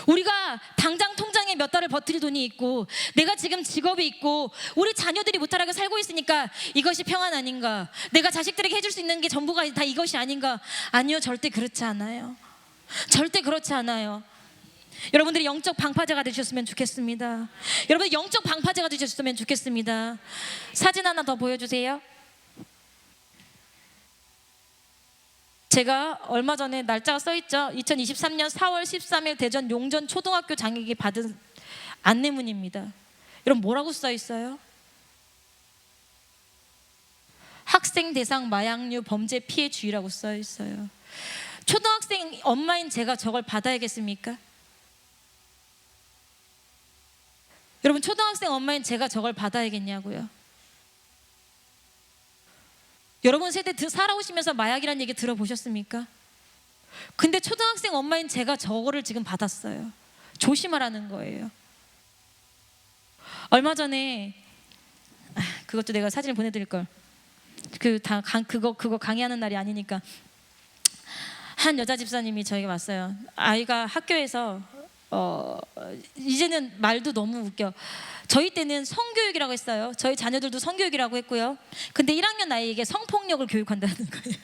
우리가 당장 통장에 몇 달을 버틸 돈이 있고 내가 지금 직업이 있고 우리 자녀들이 무탈하게 살고 있으니까 이것이 평안 아닌가? 내가 자식들에게 해줄 수 있는 게 전부가 다 이것이 아닌가? 아니요, 절대 그렇지 않아요. 절대 그렇지 않아요. 여러분들이 영적 방파제가 되셨으면 좋겠습니다. 여러분 영적 방파제가 되셨으면 좋겠습니다. 사진 하나 더 보여주세요. 제가 얼마 전에 날짜가 써있죠. 2023년 4월 13일 대전 용전 초등학교 장에게 받은 안내문입니다. 여러분 뭐라고 써있어요? 학생 대상 마약류 범죄 피해 주의라고 써있어요. 초등학생 엄마인 제가 저걸 받아야겠습니까? 여러분 초등학생 엄마인 제가 저걸 받아야겠냐고요. 여러분 세대 살아오시면서 마약이라는 얘기 들어보셨습니까? 근데 초등학생 엄마인 제가 저거를 지금 받았어요. 조심하라는 거예요. 얼마 전에 그것도 내가 사진을 보내드릴 걸. 그거 강의하는 날이 아니니까 한 여자 집사님이 저에게 왔어요. 아이가 학교에서 이제는 말도 너무 웃겨. 저희 때는 성교육이라고 했어요. 저희 자녀들도 성교육이라고 했고요. 근데 1학년 아이에게 성폭력을 교육한다는 거예요.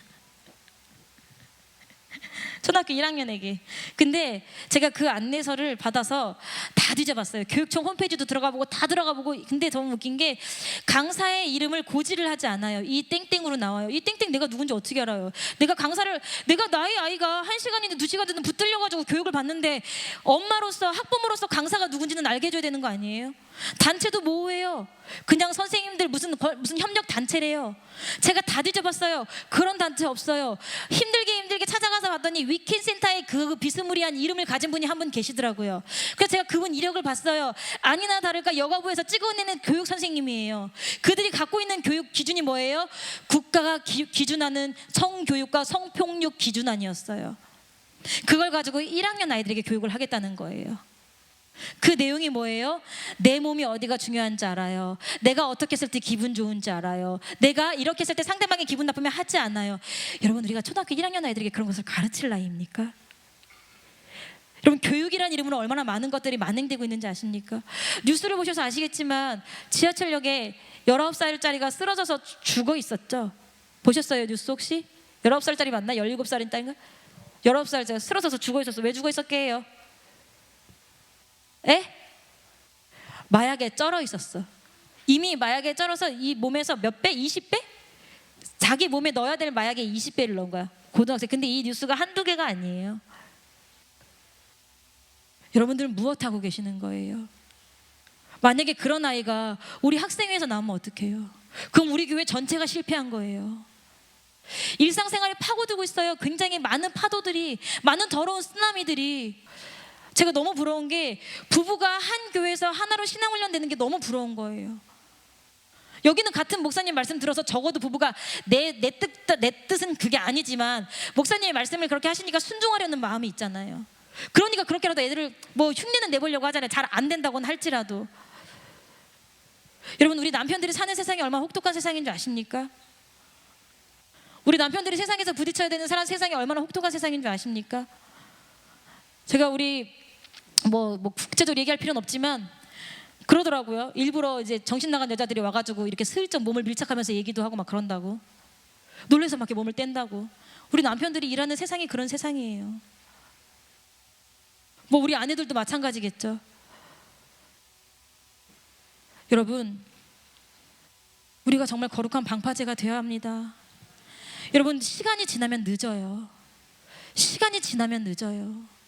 초등학교 1학년에게. 근데 제가 그 안내서를 받아서 다 뒤져봤어요. 교육청 홈페이지도 들어가 보고 다 들어가 보고. 근데 너무 웃긴 게 강사의 이름을 고지를 하지 않아요. 이 땡땡으로 나와요. 이 땡땡 내가 누군지 어떻게 알아요? 내가 나의 아이가 1시간이든 2시간이든 붙들려가지고 교육을 받는데 엄마로서 학부모로서 강사가 누군지는 알게 해줘야 되는 거 아니에요? 단체도 모호해요. 그냥 선생님들 무슨 협력 단체래요. 제가 다 뒤져봤어요. 그런 단체 없어요. 힘들게 찾아가서 봤더니 위켄센터에 그 비스무리한 이름을 가진 분이 한 분 계시더라고요. 그래서 제가 그분 이력을 봤어요. 아니나 다를까 여가부에서 찍어내는 교육 선생님이에요. 그들이 갖고 있는 교육 기준이 뭐예요? 국가가 기준하는 성교육과 성폭력 기준안이었어요. 그걸 가지고 1학년 아이들에게 교육을 하겠다는 거예요. 그 내용이 뭐예요? 내 몸이 어디가 중요한지 알아요. 내가 어떻게 했을 때 기분 좋은지 알아요. 내가 이렇게 했을 때 상대방이 기분 나쁘면 하지 않아요. 여러분 우리가 초등학교 1학년 아이들에게 그런 것을 가르칠 나이입니까? 여러분 교육이라는 이름으로 얼마나 많은 것들이 만행되고 있는지 아십니까? 뉴스를 보셔서 아시겠지만 지하철역에 19살짜리가 쓰러져서 죽어 있었죠. 보셨어요 뉴스 혹시? 19살짜리 맞나? 17살인 딸인가? 19살짜리 쓰러져서 죽어 있었어. 왜 죽어 있었게요? 에? 마약에 쩔어 있었어. 이미 마약에 쩔어서 이 몸에서 몇 배? 20배? 자기 몸에 넣어야 될 마약의 20배를 넣은 거야. 고등학생. 근데 이 뉴스가 한두 개가 아니에요. 여러분들은 무엇 하고 계시는 거예요? 만약에 그런 아이가 우리 학생회에서 나오면 어떡해요? 그럼 우리 교회 전체가 실패한 거예요. 일상생활에 파고들고 있어요. 굉장히 많은 파도들이, 많은 더러운 쓰나미들이. 제가 너무 부러운 게 부부가 한 교회에서 하나로 신앙훈련 되는 게 너무 부러운 거예요. 여기는 같은 목사님 말씀 들어서 적어도 부부가 내 뜻은 그게 아니지만 목사님의 말씀을 그렇게 하시니까 순종하려는 마음이 있잖아요. 그러니까 그렇게라도 애들을 뭐 흉내는 내보려고 하잖아요. 잘 안 된다고는 할지라도. 여러분 우리 남편들이 사는 세상이 얼마나 혹독한 세상인 줄 아십니까? 우리 남편들이 세상에서 부딪혀야 되는 세상이 얼마나 혹독한 세상인 줄 아십니까? 제가 우리 뭐 국제적으로 얘기할 필요는 없지만 그러더라고요. 일부러 이제 정신 나간 여자들이 와가지고 이렇게 슬쩍 몸을 밀착하면서 얘기도 하고 막 그런다고. 놀래서 막 이렇게 몸을 뗀다고. 우리 남편들이 일하는 세상이 그런 세상이에요. 뭐 우리 아내들도 마찬가지겠죠. 여러분, 우리가 정말 거룩한 방파제가 되어야 합니다. 여러분, 시간이 지나면 늦어요. 시간이 지나면 늦어요.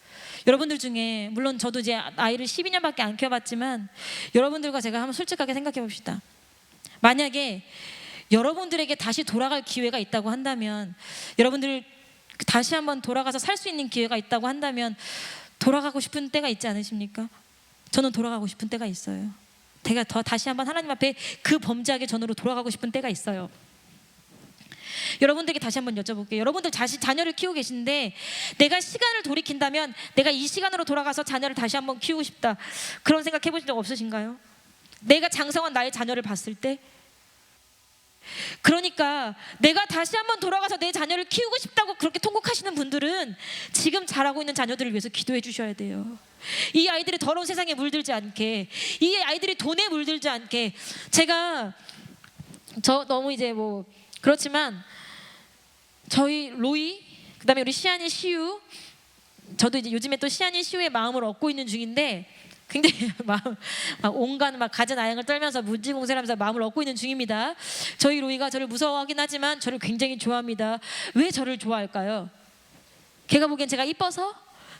여러분들 중에 물론 저도 이제 아이를 12년밖에 안 키워봤지만 여러분들과 제가 한번 솔직하게 생각해 봅시다. 만약에 여러분들에게 다시 돌아갈 기회가 있다고 한다면, 여러분들 다시 한번 돌아가서 살 수 있는 기회가 있다고 한다면 돌아가고 싶은 때가 있지 않으십니까? 저는 돌아가고 싶은 때가 있어요. 제가 다시 한번 하나님 앞에 그 범죄하게 전으로 돌아가고 싶은 때가 있어요. 여러분들에게 다시 한번 여쭤볼게요. 여러분들 자녀를 키우고 계신데 내가 시간을 돌이킨다면 내가 이 시간으로 돌아가서 자녀를 다시 한번 키우고 싶다, 그런 생각 해보신 적 없으신가요? 내가 장성한 나의 자녀를 봤을 때. 그러니까 내가 다시 한번 돌아가서 내 자녀를 키우고 싶다고 그렇게 통곡하시는 분들은 지금 자라고 있는 자녀들을 위해서 기도해 주셔야 돼요. 이 아이들이 더러운 세상에 물들지 않게, 이 아이들이 돈에 물들지 않게. 저 너무 이제 뭐 그렇지만 저희 로이, 그다음에 우리 시안이, 시우, 저도 이제 요즘에 또 시안이, 시우의 마음을 얻고 있는 중인데 굉장히 막 온갖 가진 아양을 떨면서 문지공세하면서 마음을 얻고 있는 중입니다. 저희 로이가 저를 무서워하긴 하지만 저를 굉장히 좋아합니다. 왜 저를 좋아할까요? 걔가 보기엔 제가 이뻐서?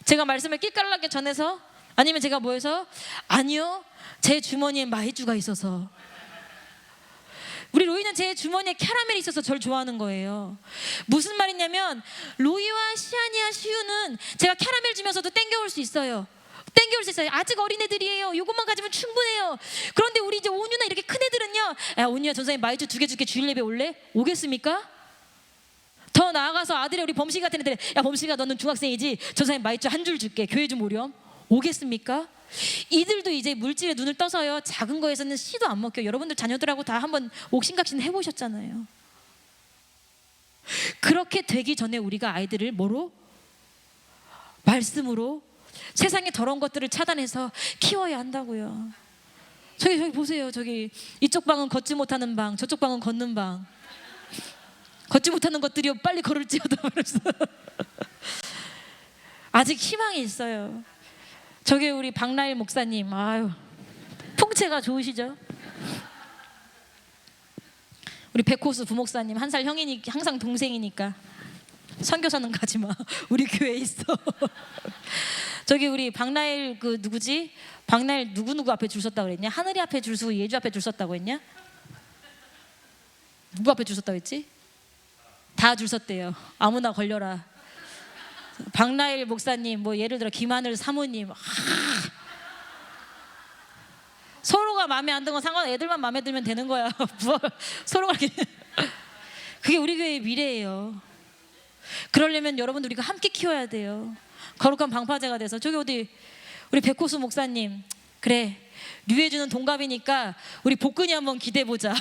제가 말씀을 끼깔나게 전해서? 아니면 제가 뭐해서? 아니요, 제 주머니에 마이쮸가 있어서. 우리 로이는 제 주머니에 캐러멜이 있어서 저를 좋아하는 거예요. 무슨 말이냐면 로이와 시안이와 시우는 제가 캐러멜 주면서도 땡겨올 수 있어요. 아직 어린애들이에요. 이것만 가지면 충분해요. 그런데 우리 이제 온유나 이렇게 큰 애들은요, 야 온유야, 전사님 마이쮸 2개 줄게, 주일 예배 올래? 오겠습니까? 더 나아가서 아들이 우리 범식이 같은 애들, 야 범식아 너는 중학생이지, 전사님 마이쮸 한 줄 줄게, 교회 좀 오렴. 오겠습니까? 이들도 이제 물질에 눈을 떠서요, 작은 거에서는 씨도 안 먹혀요. 여러분들 자녀들하고 다 한번 옥신각신 해보셨잖아요. 그렇게 되기 전에 우리가 아이들을 뭐로? 말씀으로 세상의 더러운 것들을 차단해서 키워야 한다고요. 저기 보세요. 저기 이쪽 방은 걷지 못하는 방, 저쪽 방은 걷는 방. 걷지 못하는 것들이요, 빨리 걸을지어다 말했어. 아직 희망이 있어요. 저기 우리 박나일 목사님, 아유 풍채가 좋으시죠? 우리 백호수 부목사님 1살 형이니 항상 동생이니까 선교사는 가지 마. 우리 교회에 있어. 저기 우리 박나일 그 누구지? 박나일 누구 앞에 줄 섰다고 그랬냐? 하늘이 앞에 줄 서고 예주 앞에 줄 섰다고 했냐? 누구 앞에 줄 섰다고 했지? 다 줄 섰대요. 아무나 걸려라. 박나일 목사님, 뭐 예를 들어 김하늘 사모님, 서로가 마음에 안 드는 건 상관, 애들만 마음에 들면 되는 거야. 서로가 이렇게. 그게 우리 교회의 미래예요. 그러려면 여러분들 우리가 함께 키워야 돼요. 거룩한 방파제가 돼서. 저기 어디 우리 백호수 목사님, 그래 류해주는 동갑이니까 우리 복근이 한번 기대해보자.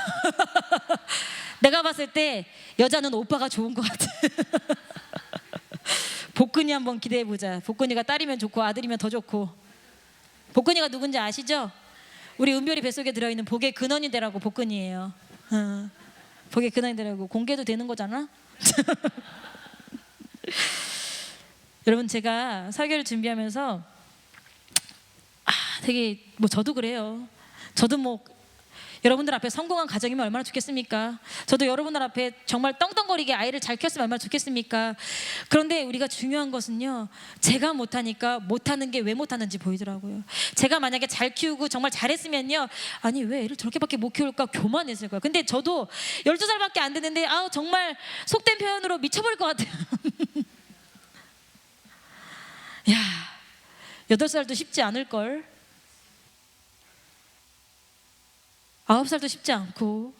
내가 봤을 때 여자는 오빠가 좋은 것 같아. 복근이 한번 기대해보자. 복근이가 딸이면 좋고 아들이면 더 좋고. 복근이가 누군지 아시죠? 우리 은별이 뱃속에 들어있는 복의 근원이 되라고 복근이에요. 복의 근원이 되라고. 공개도 되는 거잖아. 여러분, 제가 설교를 준비하면서 되게 뭐 저도 그래요. 저도 뭐 여러분들 앞에 성공한 가정이면 얼마나 좋겠습니까? 저도 여러분들 앞에 정말 떵떵거리게 아이를 잘 키웠으면 얼마나 좋겠습니까? 그런데 우리가 중요한 것은요, 제가 못하니까 못하는 게 왜 못하는지 보이더라고요. 제가 만약에 잘 키우고 정말 잘했으면요, 아니 왜 애를 저렇게밖에 못 키울까 교만했을 거예요. 근데 저도 12살밖에 안 됐는데 정말 속된 표현으로 미쳐버릴 것 같아요. 야, 8살도 쉽지 않을걸. 9살도 쉽지 않고.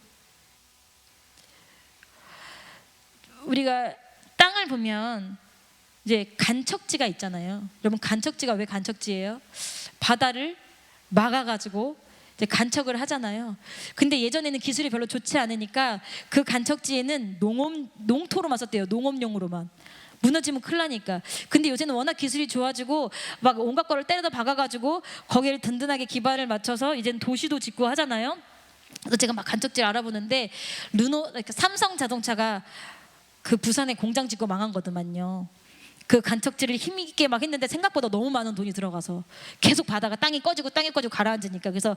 우리가 땅을 보면 이제 간척지가 있잖아요. 여러분, 간척지가 왜 간척지예요? 바다를 막아가지고 이제 간척을 하잖아요. 근데 예전에는 기술이 별로 좋지 않으니까 그 간척지에는 농토로만 썼대요. 농업용으로만. 무너지면 큰일 나니까. 근데 요새는 워낙 기술이 좋아지고 막 온갖 거를 때려다 박아가지고 거기를 든든하게 기반을 맞춰서 이제는 도시도 짓고 하잖아요. 그래서 제가 막 간척지를 알아보는데 그러니까 삼성 자동차가 그 부산에 공장 짓고 망한 거더만요. 그 간척지를 힘있게 막 했는데 생각보다 너무 많은 돈이 들어가서 계속 바다가 땅이 꺼지고 가라앉으니까. 그래서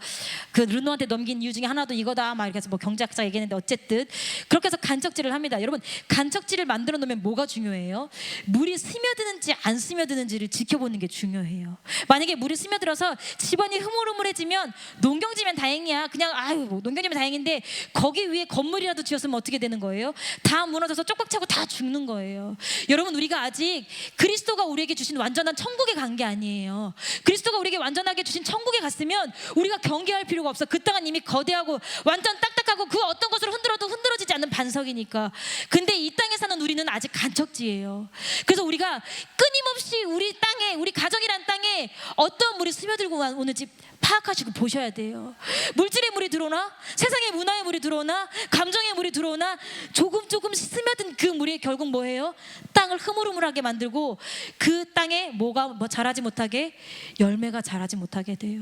그 르노한테 넘긴 이유 중에 하나도 이거다 막 이렇게 해서 뭐 경제학자 얘기했는데 어쨌든 그렇게 해서 간척지를 합니다. 여러분, 간척지를 만들어 놓으면 뭐가 중요해요? 물이 스며드는지 안 스며드는지를 지켜보는 게 중요해요. 만약에 물이 스며들어서 집안이 흐물흐물해지면 농경지면 다행이야. 그냥 아유 뭐 농경지면 다행인데 거기 위에 건물이라도 지었으면 어떻게 되는 거예요? 다 무너져서 쪽박 차고 다 죽는 거예요. 여러분, 우리가 아직 그리스도가 우리에게 주신 완전한 천국에 간 게 아니에요. 그리스도가 우리에게 완전하게 주신 천국에 갔으면 우리가 경계할 필요가 없어. 그 땅은 이미 거대하고 완전 딱딱하고 그 어떤 것을 흔들어도 흔들어지지 않는 반석이니까. 근데 이 땅에 사는 우리는 아직 간척지예요. 그래서 우리가 끊임없이 우리 땅에, 우리 가정이란 땅에 어떤 물이 스며들고 오는지 파악하시고 보셔야 돼요. 물질의 물이 들어오나, 세상의 문화의 물이 들어오나, 감정의 물이 들어오나, 조금 스며든 그 물이 결국 뭐예요? 땅을 흐물흐물하게 만들고 그 땅에 뭐가 자라지 못하게, 열매가 자라지 못하게 돼요.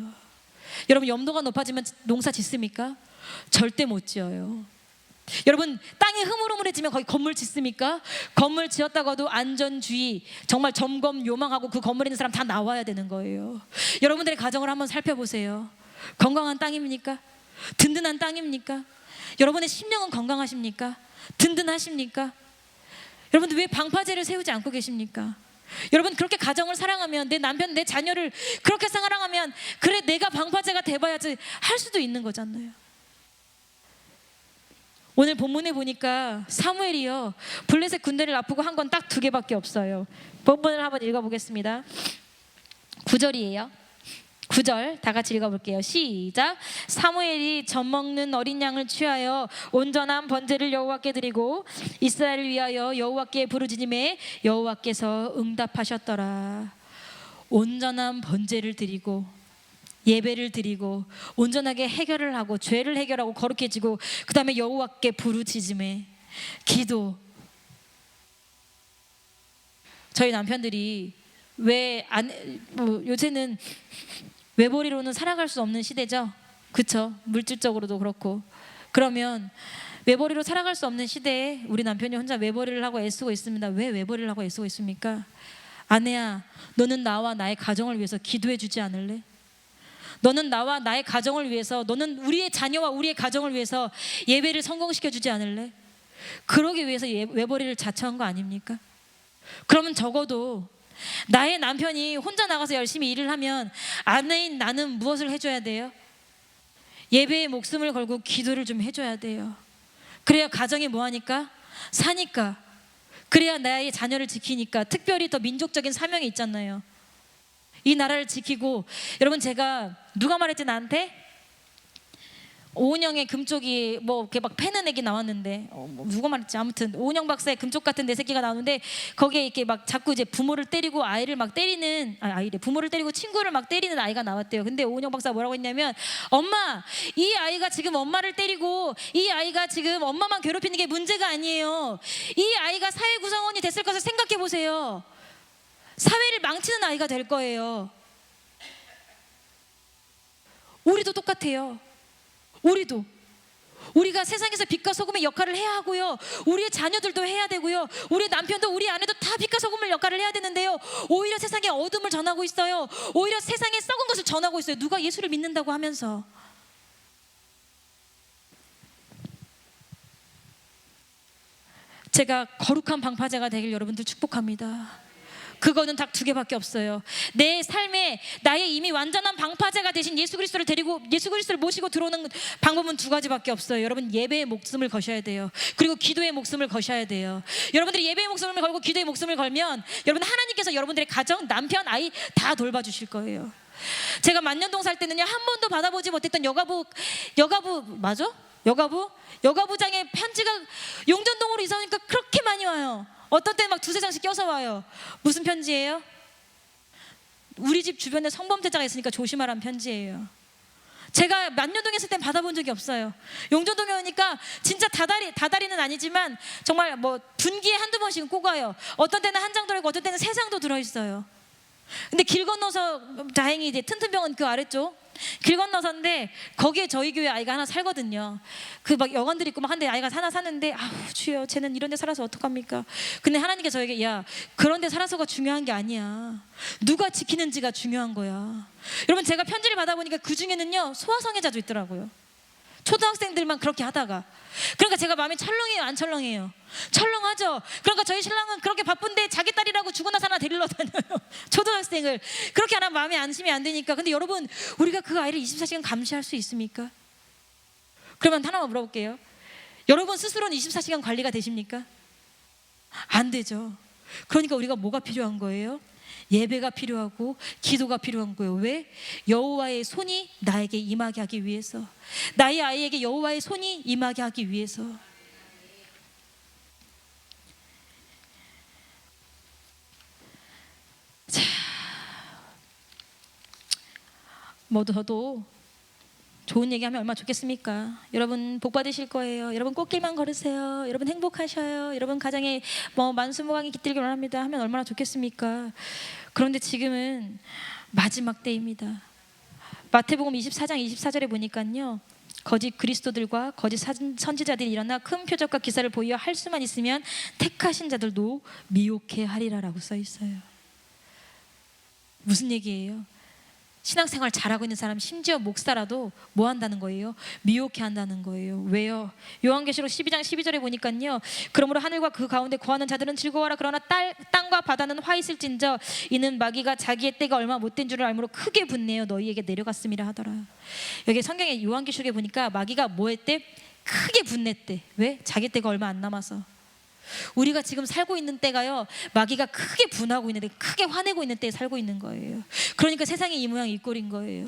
여러분, 염도가 높아지면 농사 짓습니까? 절대 못 지어요. 여러분, 땅이 흐물흐물해지면 거기 건물 짓습니까? 건물 지었다가도 안전주의, 정말 점검 요망하고 그 건물에 있는 사람 다 나와야 되는 거예요. 여러분들의 가정을 한번 살펴보세요. 건강한 땅입니까? 든든한 땅입니까? 여러분의 심령은 건강하십니까? 든든하십니까? 여러분들 왜 방파제를 세우지 않고 계십니까? 여러분, 그렇게 가정을 사랑하면, 내 남편, 내 자녀를 그렇게 사랑하면, 그래 내가 방파제가 돼봐야지 할 수도 있는 거잖아요. 오늘 본문에 보니까 사무엘이요, 블레셋 군대를 앞두고 한 건 딱 2개밖에 없어요. 본문을 한번 읽어보겠습니다. 9절이에요. 9절 다 같이 읽어볼게요. 시작. 사무엘이 젖 먹는 어린 양을 취하여 온전한 번제를 여호와께 드리고 이스라엘을 위하여 여호와께 부르짖음에 여호와께서 응답하셨더라. 온전한 번제를 드리고 예배를 드리고 온전하게 해결을 하고 죄를 해결하고 거룩해지고 그 다음에 여호와께 부르짖음에 기도. 저희 남편들이 요새는 외벌이로는 살아갈 수 없는 시대죠. 그렇죠? 물질적으로도 그렇고. 그러면 외벌이로 살아갈 수 없는 시대에 우리 남편이 혼자 외벌이를 하고 애쓰고 있습니다. 왜 외벌이를 하고 애쓰고 있습니까? 아내야, 너는 나와 나의 가정을 위해서 기도해 주지 않을래? 너는 나와 나의 가정을 위해서, 너는 우리의 자녀와 우리의 가정을 위해서 예배를 성공시켜 주지 않을래? 그러기 위해서 외벌이를 자처한 거 아닙니까? 그러면 적어도 나의 남편이 혼자 나가서 열심히 일을 하면 아내인 나는 무엇을 해줘야 돼요? 예배에 목숨을 걸고 기도를 좀 해줘야 돼요. 그래야 가정이 뭐하니까? 사니까. 그래야 나의 자녀를 지키니까. 특별히 더 민족적인 사명이 있잖아요. 이 나라를 지키고. 여러분, 제가 누가 말했지 나한테? 오은영의 금쪽이 뭐 이렇게 막 패는 애기 나왔는데 뭐 누가 말했지? 아무튼 오은영 박사의 금쪽 같은 내 새끼가 나오는데 거기에 이렇게 막 자꾸 이제 부모를 때리고 아이를 막 때리는 부모를 때리고 친구를 막 때리는 아이가 나왔대요. 근데 오은영 박사가 뭐라고 했냐면, 엄마, 이 아이가 지금 엄마를 때리고 이 아이가 지금 엄마만 괴롭히는 게 문제가 아니에요. 이 아이가 사회 구성원이 됐을 것을 생각해 보세요. 사회를 망치는 아이가 될 거예요. 우리도 똑같아요. 우리가 세상에서 빛과 소금의 역할을 해야 하고요, 우리의 자녀들도 해야 되고요, 우리 남편도 우리 아내도 다 빛과 소금의 역할을 해야 되는데요, 오히려 세상에 어둠을 전하고 있어요. 오히려 세상에 썩은 것을 전하고 있어요. 누가 예수를 믿는다고 하면서. 제가 거룩한 방파제가 되길 여러분들 축복합니다. 그거는 딱 2개밖에 없어요. 내 삶에 나의 이미 완전한 방파제가 되신 예수 그리스도를 모시고 들어오는 방법은 2가지밖에 없어요. 여러분, 예배의 목숨을 거셔야 돼요. 그리고 기도의 목숨을 거셔야 돼요. 여러분들이 예배의 목숨을 걸고 기도의 목숨을 걸면 여러분, 하나님께서 여러분들의 가정, 남편, 아이 다 돌봐주실 거예요. 제가 만년동 살 때는요, 한 번도 받아보지 못했던 여가부장의 편지가 용전동으로 이사 오니까 그렇게 많이 와요. 어떤 때는 막 2-3장씩 껴서 와요. 무슨 편지예요? 우리 집 주변에 성범죄자가 있으니까 조심하라는 편지예요. 제가 만년동에 있을 땐 받아본 적이 없어요. 용조동에 오니까 진짜 다다리는 아니지만 정말 뭐 분기에 한두 번씩은 꼭 와요. 어떤 때는 한 장 들어있고 어떤 때는 3장도 들어있어요. 근데 길 건너서 다행히 이제 튼튼병원 그 아래쪽 길 건너서인데 거기에 저희 교회 아이가 하나 살거든요. 그 막 여관들 있고 막 한데 아이가 하나 사는데 아우 주여 쟤는 이런 데 살아서 어떡합니까? 근데 하나님께서 저에게 야 그런 데 살아서가 중요한 게 아니야. 누가 지키는지가 중요한 거야. 여러분 제가 편지를 받아보니까 그 중에는요 소아성애자도 있더라고요. 초등학생들만 그렇게 하다가 그러니까 제가 마음이 철렁해요 안 철렁해요? 철렁하죠. 그러니까 저희 신랑은 그렇게 바쁜데 자기 딸이라고 죽고 나서 하나 데리러 다녀요. 초등학생을 그렇게 하나 마음에 안심이 안 되니까. 근데 여러분 우리가 그 아이를 24시간 감시할 수 있습니까? 그러면 하나만 물어볼게요. 여러분 스스로는 24시간 관리가 되십니까? 안 되죠. 그러니까 우리가 뭐가 필요한 거예요? 예배가 필요하고 기도가 필요한 거예요. 왜? 여호와의 손이 나에게 임하게 하기 위해서. 나의 아이에게 여호와의 손이 임하게 하기 위해서. 자, 저도 좋은 얘기하면 얼마나 좋겠습니까? 여러분 복 받으실 거예요. 여러분 꽃길만 걸으세요. 여러분 행복하셔요. 여러분 가정에 뭐 만수무강이 깃들길 원합니다 하면 얼마나 좋겠습니까? 그런데 지금은 마지막 때입니다. 마태복음 24장 24절에 보니까요. 거짓 그리스도들과 거짓 선지자들이 일어나 큰 표적과 기사를 보이어 할 수만 있으면 택하신 자들도 미혹해 하리라라고 써 있어요. 무슨 얘기예요? 신앙생활 잘하고 있는 사람 심지어 목사라도 뭐 한다는 거예요? 미혹해 한다는 거예요. 왜요? 요한계시록 12장 12절에 보니까요. 그러므로 하늘과 그 가운데 거하는 자들은 즐거워라. 그러나 땅과 바다는 화 있을진저 이는 마귀가 자기의 때가 얼마 못된 줄을 알므로 크게 분내어 너희에게 내려갔음이라 하더라. 여기 성경에 요한계시록에 보니까 마귀가 뭐 했대? 크게 분냈대. 왜? 자기 때가 얼마 안 남아서. 우리가 지금 살고 있는 때가요 마귀가 크게 분하고 있는데 크게 화내고 있는 때에 살고 있는 거예요. 그러니까 세상이 이 모양 이 꼴인 거예요.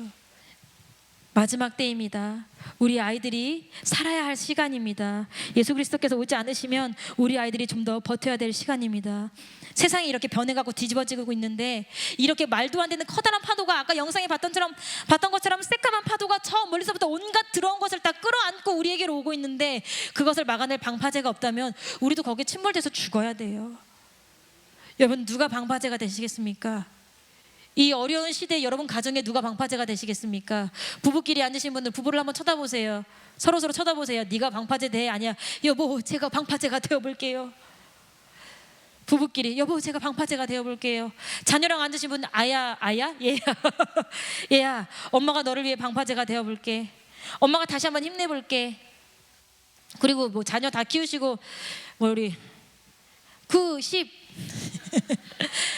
마지막 때입니다. 우리 아이들이 살아야 할 시간입니다. 예수 그리스도께서 오지 않으시면 우리 아이들이 좀 더 버텨야 될 시간입니다. 세상이 이렇게 변해가고 뒤집어지고 있는데 이렇게 말도 안 되는 커다란 파도가 아까 영상에 봤던 것처럼 새까만 파도가 저 멀리서부터 온갖 더러운 것을 다 끌어안고 우리에게로 오고 있는데 그것을 막아낼 방파제가 없다면 우리도 거기에 침몰돼서 죽어야 돼요. 여러분 누가 방파제가 되시겠습니까? 이 어려운 시대에 여러분 가정에 누가 방파제가 되시겠습니까? 부부끼리 앉으신 분들 부부를 한번 쳐다보세요. 서로 쳐다보세요. 네가 방파제 돼? 아니야. 여보 제가 방파제가 되어볼게요. 부부끼리 여보 제가 방파제가 되어볼게요. 자녀랑 앉으신 분 아야 얘야 엄마가 너를 위해 방파제가 되어볼게. 엄마가 다시 한번 힘내볼게. 그리고 뭐 자녀 다 키우시고 뭐 우리 9, 10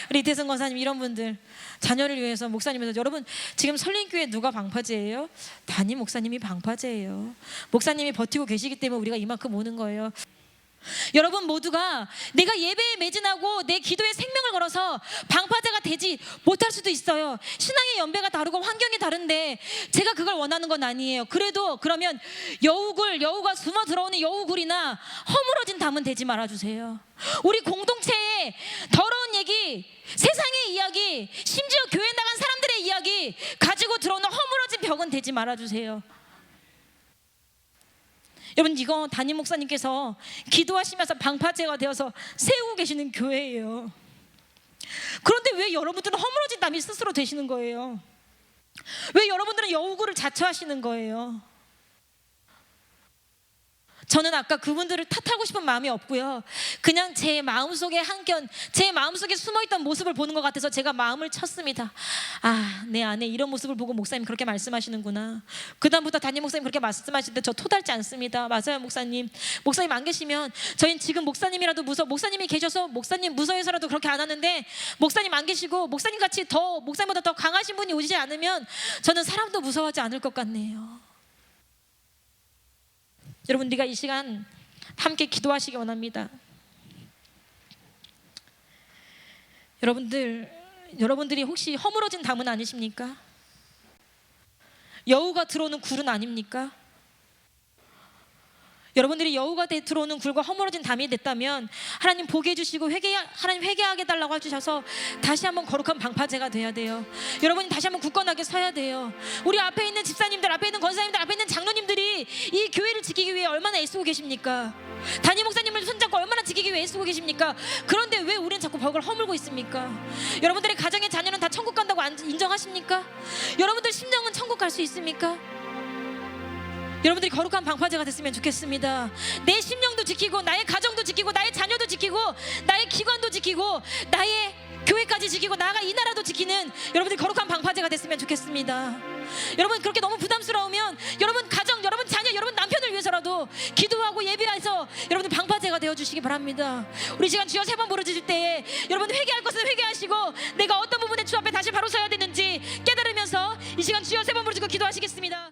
우리 이태성 권사님 이런 분들 자녀를 위해서 목사님에서 여러분 지금 설린교회 누가 방파제예요? 담임 목사님이 방파제예요. 목사님이 버티고 계시기 때문에 우리가 이만큼 오는 거예요. 여러분 모두가 내가 예배에 매진하고 내 기도에 생명을 걸어서 방파제가 되지 못할 수도 있어요. 신앙의 연배가 다르고 환경이 다른데 제가 그걸 원하는 건 아니에요. 그래도 그러면 여우가 숨어 들어오는 여우굴이나 허물어진 담은 되지 말아주세요. 우리 공동체에 더러운 얘기, 세상의 이야기, 심지어 교회 나간 사람들의 이야기 가지고 들어오는 허물어진 벽은 되지 말아주세요. 여러분 이거 담임 목사님께서 기도하시면서 방파제가 되어서 세우고 계시는 교회예요. 그런데 왜 여러분들은 허물어진 담이 스스로 되시는 거예요? 왜 여러분들은 여우굴을 자처하시는 거예요? 저는 아까 그분들을 탓하고 싶은 마음이 없고요. 그냥 제 마음속에 제 마음속에 숨어있던 모습을 보는 것 같아서 제가 마음을 쳤습니다. 아, 내 안에 이런 모습을 보고 목사님 그렇게 말씀하시는구나. 그 다음부터 담임 목사님 그렇게 말씀하실 때 저 토달지 않습니다. 맞아요 목사님. 목사님 안 계시면 저희는 지금 목사님이라도 목사님이 계셔서 목사님 무서워서라도 그렇게 안 하는데 목사님 안 계시고 목사님 같이 목사님보다 더 강하신 분이 오시지 않으면 저는 사람도 무서워하지 않을 것 같네요. 여러분 우리가 이 시간 함께 기도하시기 원합니다. 여러분들이 혹시 허물어진 담은 아니십니까? 여우가 들어오는 굴은 아닙니까? 여러분들이 여우가 들어오는 굴과 허물어진 담이 됐다면 하나님 보게 해주시고 하나님 회개하게 달라고 해주셔서 다시 한번 거룩한 방파제가 돼야 돼요. 여러분이 다시 한번 굳건하게 서야 돼요. 우리 앞에 있는 집사님들, 앞에 있는 권사님들, 앞에 있는 장로님들이 이 교회를 지키기 위해 얼마나 애쓰고 계십니까? 담임 목사님을 손잡고 얼마나 지키기 위해 애쓰고 계십니까? 그런데 왜 우리는 자꾸 벽을 허물고 있습니까? 여러분들의 가정의 자녀는 다 천국 간다고 인정하십니까? 여러분들 심정은 천국 갈 수 있습니까? 여러분들이 거룩한 방파제가 됐으면 좋겠습니다. 내 심령도 지키고 나의 가정도 지키고 나의 자녀도 지키고 나의 기관도 지키고 나의 교회까지 지키고 나아가 이 나라도 지키는 여러분들이 거룩한 방파제가 됐으면 좋겠습니다. 여러분 그렇게 너무 부담스러우면 여러분 가정, 여러분 자녀, 여러분 남편을 위해서라도 기도하고 예배해서 여러분들 방파제가 되어주시기 바랍니다. 우리 시간 주여 3번 부르짖을 때에 여러분 회개할 것은 회개하시고 내가 어떤 부분에 주 앞에 다시 바로 서야 되는지 깨달으면서 이 시간 주여 3번 부르짖고 기도하시겠습니다.